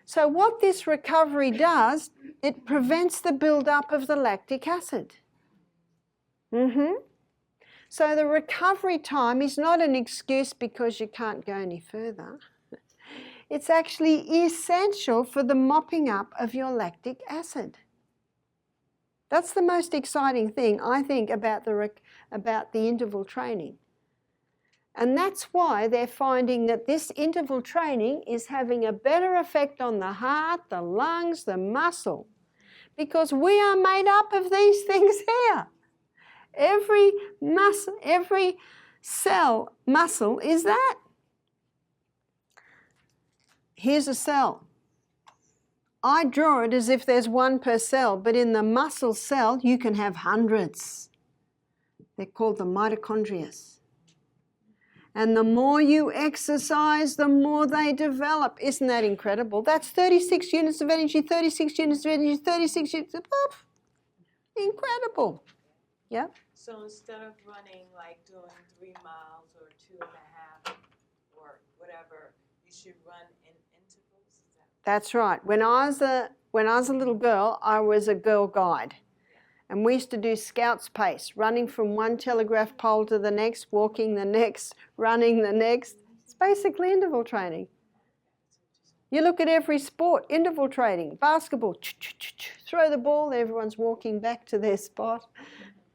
So what this recovery does, it prevents the build-up of the lactic acid. So the recovery time is not an excuse because you can't go any further. It's actually essential for the mopping up of your lactic acid. That's the most exciting thing, I think, about the interval training. And that's why they're finding that this interval training is having a better effect on the heart, the lungs, the muscle, because we are made up of these things here. Every cell muscle is that. Here's a cell. I draw it as if there's one per cell, but in the muscle cell you can have hundreds. They're called the mitochondria. And the more you exercise, the more they develop. Isn't that incredible? That's 36 units of energy, 36 units of energy, 36 units of... Oof. Incredible. Yeah? So instead of running, like doing 3 miles or 2.5 or whatever, you should run in intervals? Is that... That's right. When I was a little girl, I was a girl guide. And we used to do Scout's pace, running from one telegraph pole to the next, walking the next, running the next. It's basically interval training. You look at every sport, interval training, basketball, throw the ball, everyone's walking back to their spot.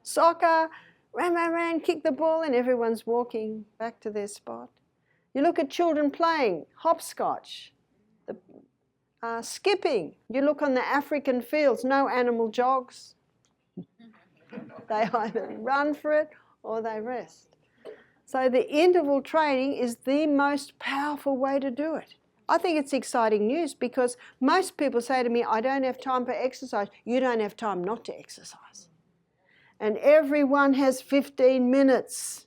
Soccer, ran, kick the ball, and everyone's walking back to their spot. You look at children playing hopscotch, skipping. You look on the African fields, no animal jogs. They either run for it or they rest. So the interval training is the most powerful way to do it. I think it's exciting news because most people say to me, I don't have time for exercise. You don't have time not to exercise. And everyone has 15 minutes.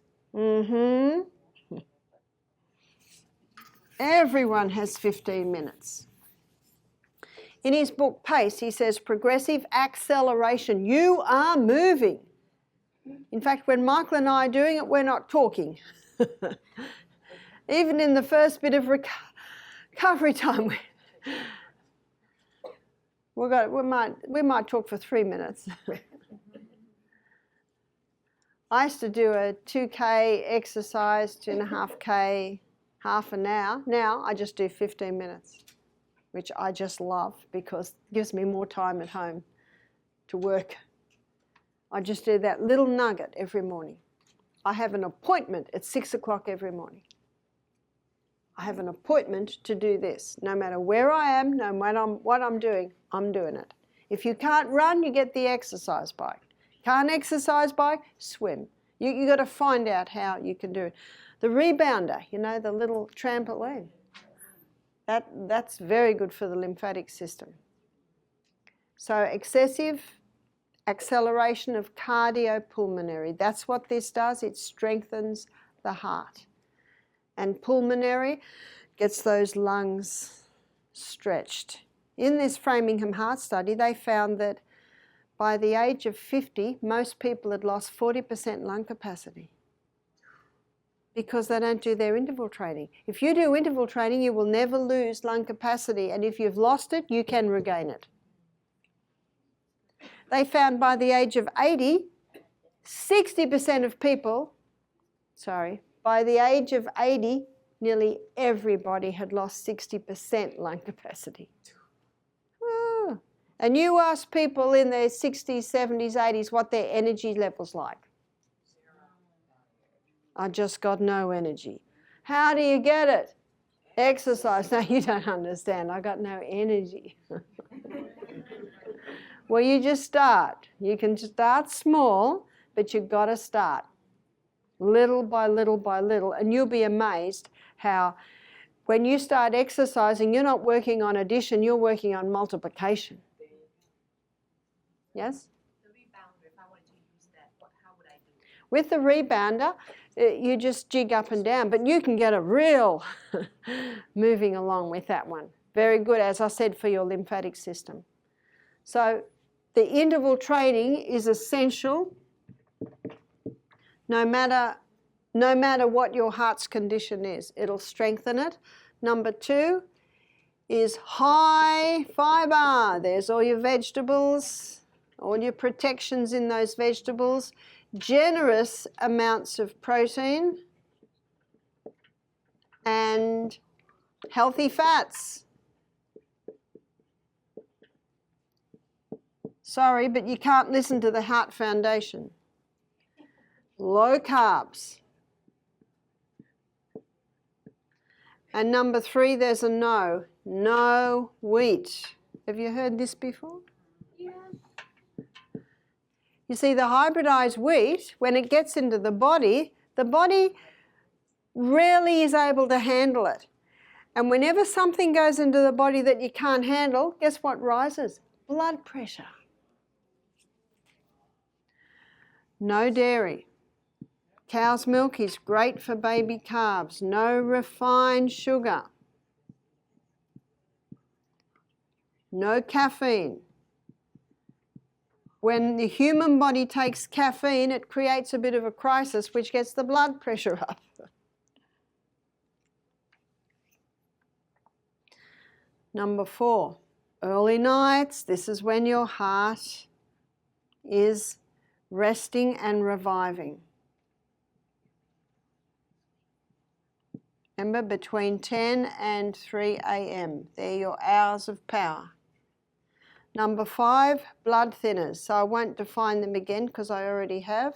Everyone has 15 minutes. In his book, Pace, he says progressive acceleration. You are moving. In fact, when Michael and I are doing it, we're not talking. Even in the first bit of recovery time, we might talk for 3 minutes. I used to do a 2K exercise, 2.5K, half an hour. Now I just do 15 minutes, which I just love because it gives me more time at home to work. I just do that little nugget every morning. I have an appointment at 6 o'clock every morning. I have an appointment to do this. No matter where I am, no matter what I'm doing it. If you can't run, you get the exercise bike. Can't exercise bike, swim. You got to find out how you can do it. The rebounder, you know, the little trampoline, that's very good for the lymphatic system. So excessive acceleration of cardiopulmonary, that's what this does. It strengthens the heart. And pulmonary gets those lungs stretched. In this Framingham Heart Study, they found that by the age of 50, most people had lost 40% lung capacity because they don't do their interval training. If you do interval training, you will never lose lung capacity, and if you've lost it, you can regain it. They found by the age of 80, 60% of people, by the age of 80, nearly everybody had lost 60% lung capacity. Oh. And you ask people in their 60s, 70s, 80s what their energy level's like. I just got no energy. How do you get it? Exercise. No, you don't understand. I got no energy. Well, you just start. You can start small, but you've got to start. Little by little by little. And you'll be amazed how when you start exercising, you're not working on addition, you're working on multiplication. Yes? The rebounder, if I wanted to use that, how would I do it? With the rebounder, you just jig up and down, but you can get a real moving along with that one. Very good, as I said, for your lymphatic system. So the interval training is essential no matter what your heart's condition is. It'll strengthen it. Number 2 is high fiber. There's all your vegetables, all your protections in those vegetables. Generous amounts of protein and healthy fats. Sorry, but you can't listen to the Heart Foundation. Low carbs. And number 3, there's a no. No wheat. Have you heard this before? Yeah. You see, the hybridized wheat, when it gets into the body rarely is able to handle it. And whenever something goes into the body that you can't handle, guess what rises? Blood pressure. No dairy. Cow's milk is great for baby calves. No refined sugar. No caffeine. When the human body takes caffeine, it creates a bit of a crisis, which gets the blood pressure up. Number 4, early nights. This is when your heart is resting and reviving. Remember, between 10 and 3 a.m. They're your hours of power. Number 5, blood thinners. So I won't define them again because I already have.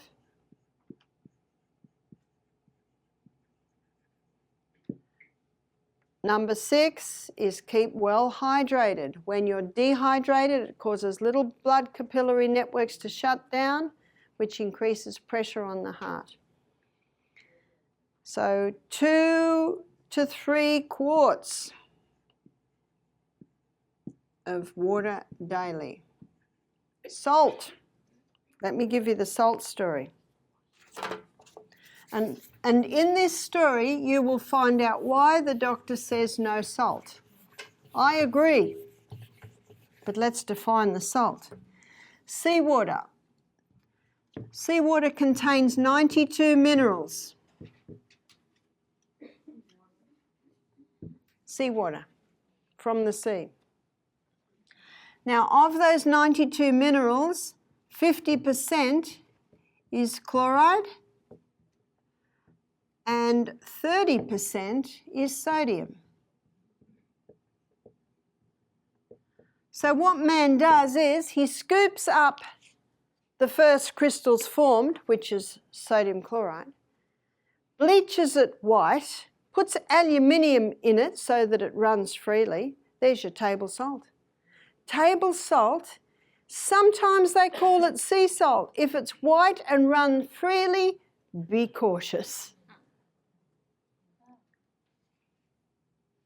Number 6 is keep well hydrated. When you're dehydrated, it causes little blood capillary networks to shut down, which increases pressure on the heart. So 2 to 3 quarts of water daily. Salt. Let me give you the salt story. And in this story, you will find out why the doctor says no salt. I agree, but let's define the salt. Seawater. Seawater contains 92 minerals. Seawater from the sea. Now, of those 92 minerals, 50% is chloride and 30% is sodium. So what man does is he scoops up the first crystals formed, which is sodium chloride, bleaches it white, puts aluminium in it so that it runs freely. There's your table salt. Table salt, sometimes they call it sea salt. If it's white and runs freely, be cautious.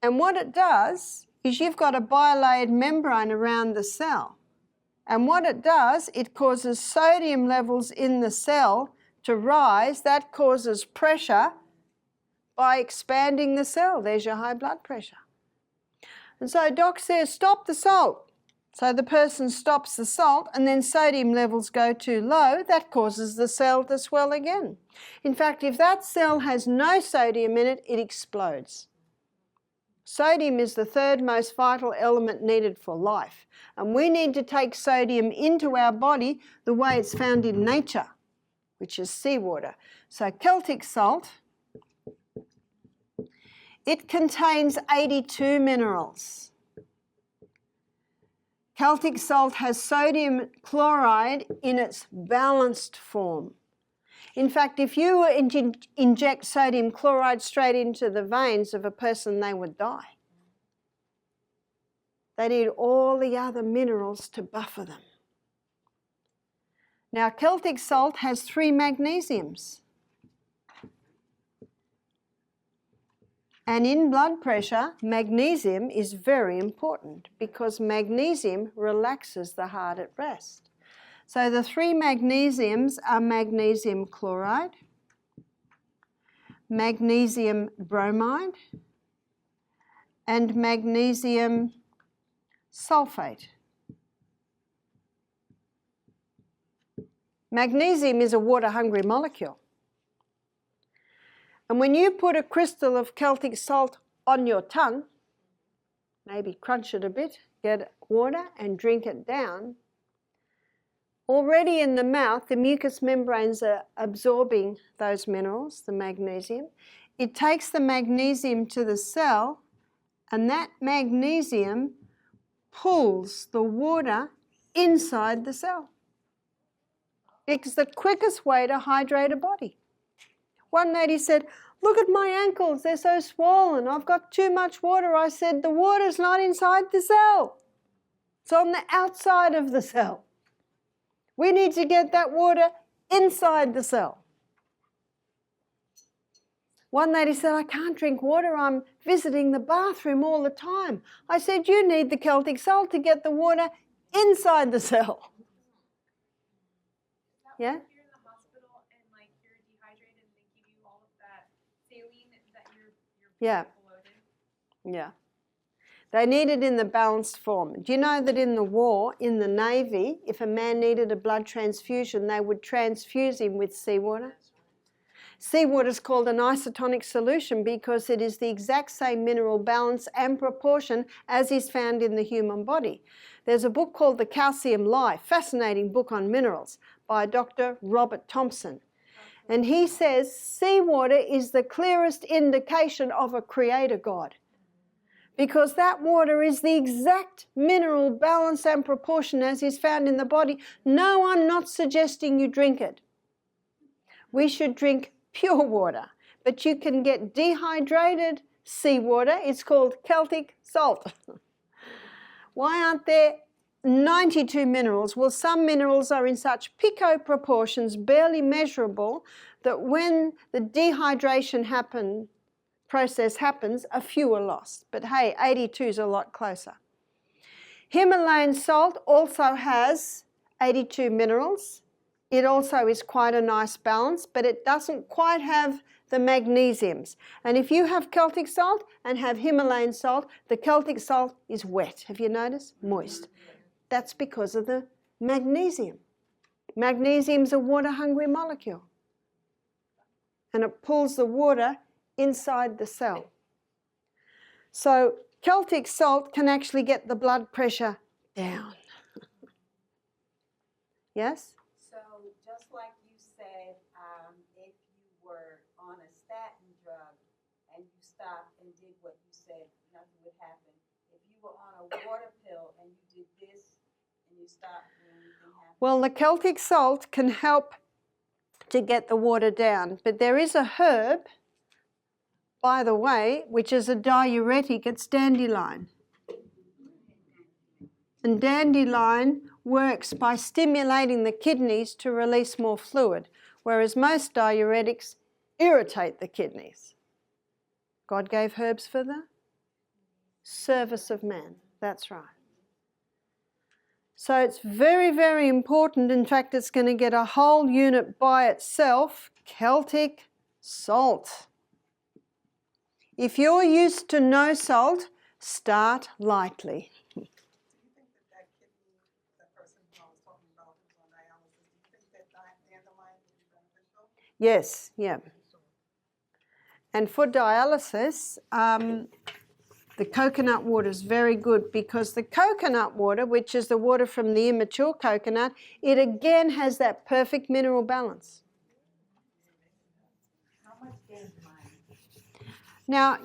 And what it does is you've got a bilayered membrane around the cell. And what it does, it causes sodium levels in the cell to rise. That causes pressure by expanding the cell. There's your high blood pressure. And so doc says, stop the salt. So the person stops the salt and then sodium levels go too low. That causes the cell to swell again. In fact, if that cell has no sodium in it, it explodes. Sodium is the third most vital element needed for life. And we need to take sodium into our body the way it's found in nature, which is seawater. So Celtic salt, it contains 82 minerals. Celtic salt has sodium chloride in its balanced form. In fact, if you were to inject sodium chloride straight into the veins of a person, they would die. They need all the other minerals to buffer them. Now, Celtic salt has 3 magnesiums. And in blood pressure, magnesium is very important because magnesium relaxes the heart at rest. So the 3 magnesiums are magnesium chloride, magnesium bromide, and magnesium sulfate. Magnesium is a water-hungry molecule. And when you put a crystal of Celtic salt on your tongue, maybe crunch it a bit, get water and drink it down, already in the mouth, the mucous membranes are absorbing those minerals, the magnesium. It takes the magnesium to the cell, and that magnesium pulls the water inside the cell. It's the quickest way to hydrate a body. One lady said, look at my ankles, they're so swollen, I've got too much water. I said, the water's not inside the cell. It's on the outside of the cell. We need to get that water inside the cell. One lady said, I can't drink water, I'm visiting the bathroom all the time. I said, you need the Celtic salt to get the water inside the cell. Yeah? If you're in the hospital and like you're dehydrated and they give you all of that saline that you're bloated. Yeah. They need it in the balanced form. Do you know that in the war, in the Navy, if a man needed a blood transfusion, they would transfuse him with seawater? Seawater is called an isotonic solution because it is the exact same mineral balance and proportion as is found in the human body. There's a book called The Calcium Life, fascinating book on minerals, by Dr. Robert Thompson. And he says seawater is the clearest indication of a creator God, because that water is the exact mineral balance and proportion as is found in the body. No, I'm not suggesting you drink it. We should drink pure water, but you can get dehydrated seawater. It's called Celtic salt. Why aren't there 92 minerals? Well, some minerals are in such pico proportions, barely measurable, that when the dehydration process happens, a few are lost. But hey, 82 is a lot closer. Himalayan salt also has 82 minerals. It also is quite a nice balance, but it doesn't quite have the magnesiums. And if you have Celtic salt and have Himalayan salt, the Celtic salt is wet. Have you noticed? Moist. That's because of the magnesium. Magnesium's a water-hungry molecule. And it pulls the water inside the cell. So Celtic salt can actually get the blood pressure down. Yes? So just like you said, if you were on a statin drug and you stopped and did what you said, nothing would happen. If you were on a water pill and you did this and you stopped, anything happened? Well, the Celtic salt can help to get the water down, but there is a herb, by the way, which is a diuretic. It's dandelion. And dandelion works by stimulating the kidneys to release more fluid, whereas most diuretics irritate the kidneys. God gave herbs for the service of man. That's right. So it's very, very important. In fact, it's going to get a whole unit by itself, Celtic salt. If you're used to no salt, start lightly. Do you think that kidney, that person who I was talking about who's on dialysis, do you think that dandelion would be beneficial? Yes, yeah. And for dialysis, the coconut water is very good, because the coconut water, which is the water from the immature coconut, it again has that perfect mineral balance. How much dandelion? Now,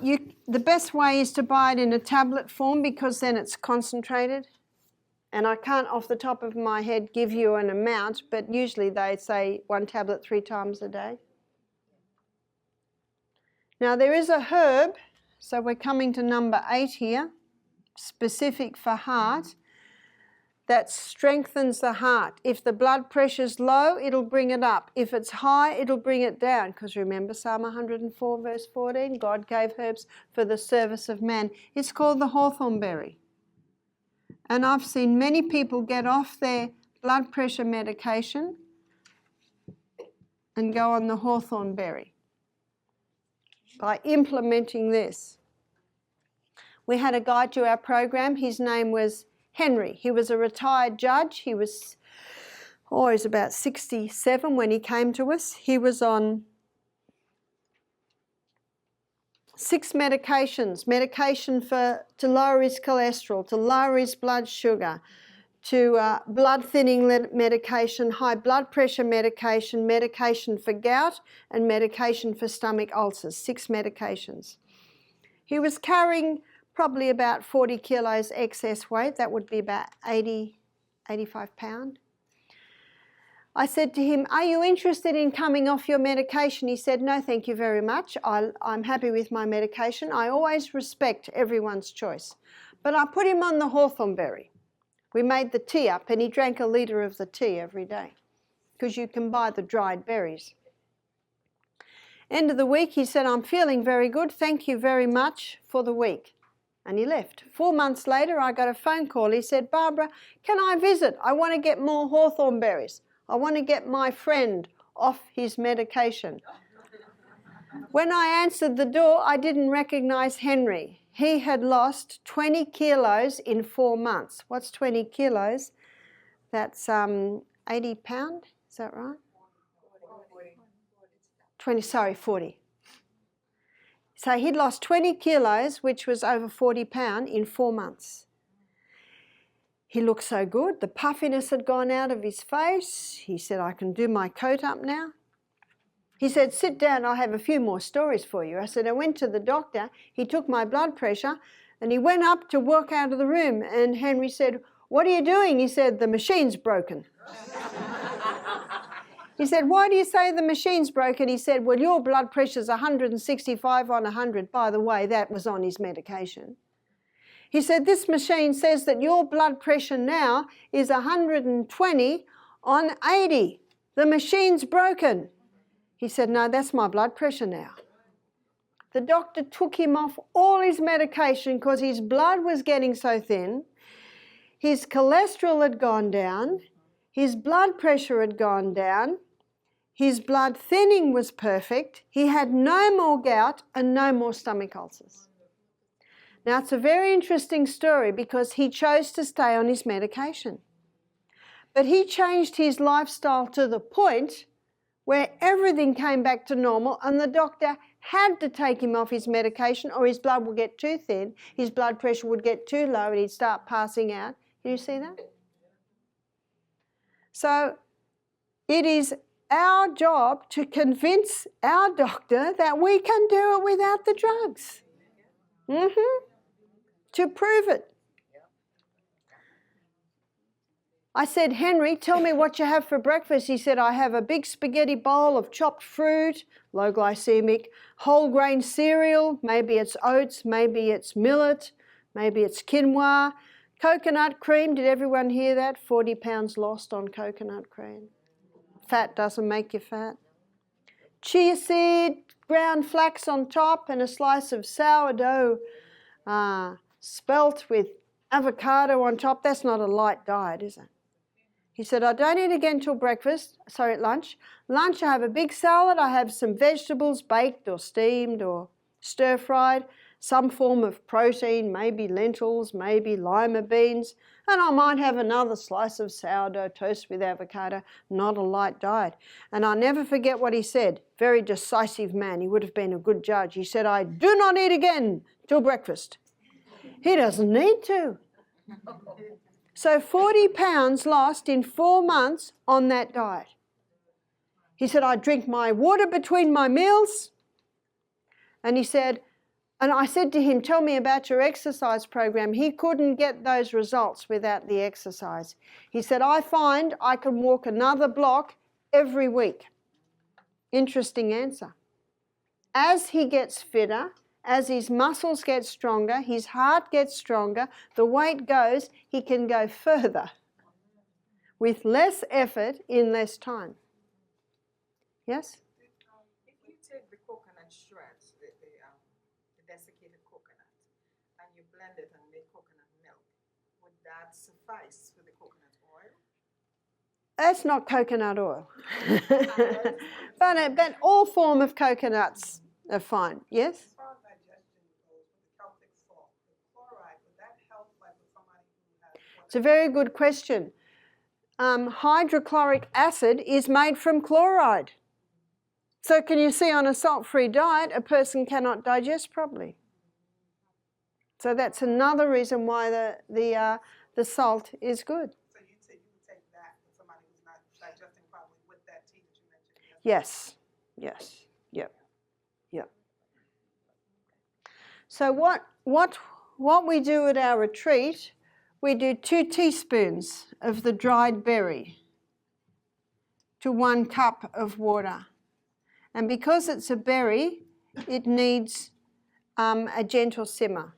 the best way is to buy it in a tablet form, because then it's concentrated. And I can't off the top of my head give you an amount, but usually they say 1 tablet 3 times a day. Now, there is a herb, so we're coming to number 8 here, specific for heart, that strengthens the heart. If the blood pressure's low, it'll bring it up. If it's high, it'll bring it down. Because remember Psalm 104 verse 14, God gave herbs for the service of man. It's called the hawthorn berry. And I've seen many people get off their blood pressure medication and go on the hawthorn berry by implementing this. We had a guy to our program. His name was Henry. He was a retired judge. He was about 67 when he came to us. He was on 6 medications, medication to lower his cholesterol, to lower his blood sugar, to blood thinning medication, high blood pressure medication, medication for gout, and medication for stomach ulcers, 6 medications. He was carrying probably about 40 kilos excess weight. That would be about 85 pounds. I said to him, "Are you interested in coming off your medication?" He said, "No, thank you very much. I'm happy with my medication. I always respect everyone's choice." But I put him on the hawthorn berry. We made the tea up, and he drank a litre of the tea every day, because you can buy the dried berries. End of the week, he said, "I'm feeling very good. Thank you very much for the week." And he left. 4 months later, I got a phone call. He said, "Barbara, can I visit? I want to get more hawthorn berries. I want to get my friend off his medication." When I answered the door, I didn't recognize Henry. He had lost 20 kilos in 4 months. What's 20 kilos? That's 80 pounds, is that right? 40. So he'd lost 20 kilos, which was over 40 pounds, in 4 months. He looked so good. The puffiness had gone out of his face. He said, "I can do my coat up now." He said, "Sit down, I'll have a few more stories for you." I said, "I went to the doctor. He took my blood pressure, and he went up to walk out of the room." And Henry said, "What are you doing?" He said, "The machine's broken." He said, why do you say the machine's broken? He said, well, your blood pressure's 165 on 100. By the way, that was on his medication. He said, this machine says that your blood pressure now is 120 on 80. The machine's broken. He said, no, that's my blood pressure now. The doctor took him off all his medication because his blood was getting so thin. His cholesterol had gone down. His blood pressure had gone down. His blood thinning was perfect. He had no more gout and no more stomach ulcers. Now, it's a very interesting story because he chose to stay on his medication. But he changed his lifestyle to the point where everything came back to normal and the doctor had to take him off his medication or his blood would get too thin, his blood pressure would get too low and he'd start passing out. Can you see that? So it is our job to convince our doctor that we can do it without the drugs. To prove it. I said, Henry, tell me what you have for breakfast. He said, I have a big spaghetti bowl of chopped fruit, low glycemic, whole grain cereal, maybe it's oats, maybe it's millet, maybe it's quinoa, coconut cream. Did everyone hear that? 40 pounds lost on coconut cream. Fat doesn't make you fat. Chia seed, ground flax on top, and a slice of sourdough spelt with avocado on top. That's not a light diet, is it? He said, I don't eat again till lunch. Lunch, I have a big salad. I have some vegetables baked or steamed or stir-fried, some form of protein, maybe lentils, maybe lima beans, and I might have another slice of sourdough toast with avocado, not a light diet. And I'll never forget what he said. Very decisive man. He would have been a good judge. He said, I do not eat again till breakfast. He doesn't need to. So 40 pounds lost in 4 months on that diet. He said, I drink my water between my meals. And he said, and I said to him, tell me about your exercise program. He couldn't get those results without the exercise. He said, I find I can walk another block every week. Interesting answer. As he gets fitter, as his muscles get stronger, his heart gets stronger, the weight goes, he can go further with less effort in less time. Yes? If you take the coconut shreds, the desiccated coconut, and you blend it and make coconut milk, would that suffice for the coconut oil? That's not coconut oil. But all form of coconuts are fine. Yes? As far as digestion goes, with the Celtic salt, the chloride, would that help like with somebody who has... It's a very good question. Hydrochloric acid is made from chloride. So can you see on a salt-free diet, a person cannot digest properly. So that's another reason why the salt is good. So you would take that for somebody who's not digesting properly with that tea that you mentioned yesterday? Yes. Yep. So what we do at our retreat, we do 2 teaspoons of the dried berry to 1 cup of water. And because it's a berry, it needs a gentle simmer.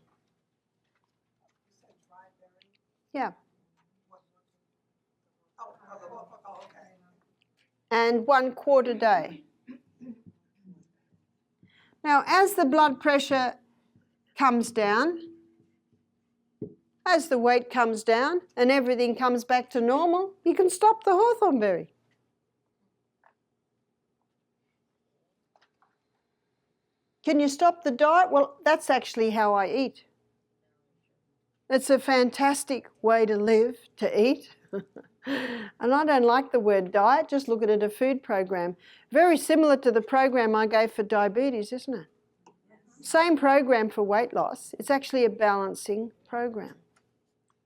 You said dried berry? Yeah. Oh, okay. And 1 quart a day. Now, as the blood pressure comes down, as the weight comes down and everything comes back to normal, you can stop the hawthorn berry. Can you stop the diet? Well, that's actually how I eat. It's a fantastic way to live, to eat. And I don't like the word diet, just look at it, a food program. Very similar to the program I gave for diabetes, isn't it? Yes. Same program for weight loss. It's actually a balancing program.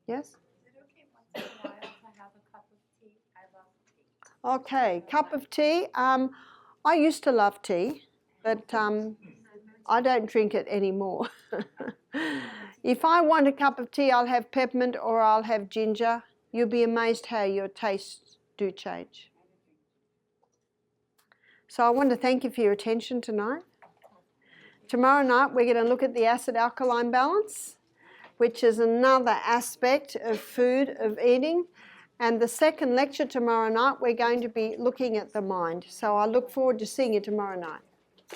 Yes? Is it okay once in a while to have a cup of tea? I love tea. Okay, cup of tea. I used to love tea, but I don't drink it anymore. If I want a cup of tea, I'll have peppermint or I'll have ginger. You'll be amazed how your tastes do change. So I want to thank you for your attention tonight. Tomorrow night we're going to look at the acid-alkaline balance, which is another aspect of food, of eating. And the second lecture tomorrow night, we're going to be looking at the mind. So I look forward to seeing you tomorrow night.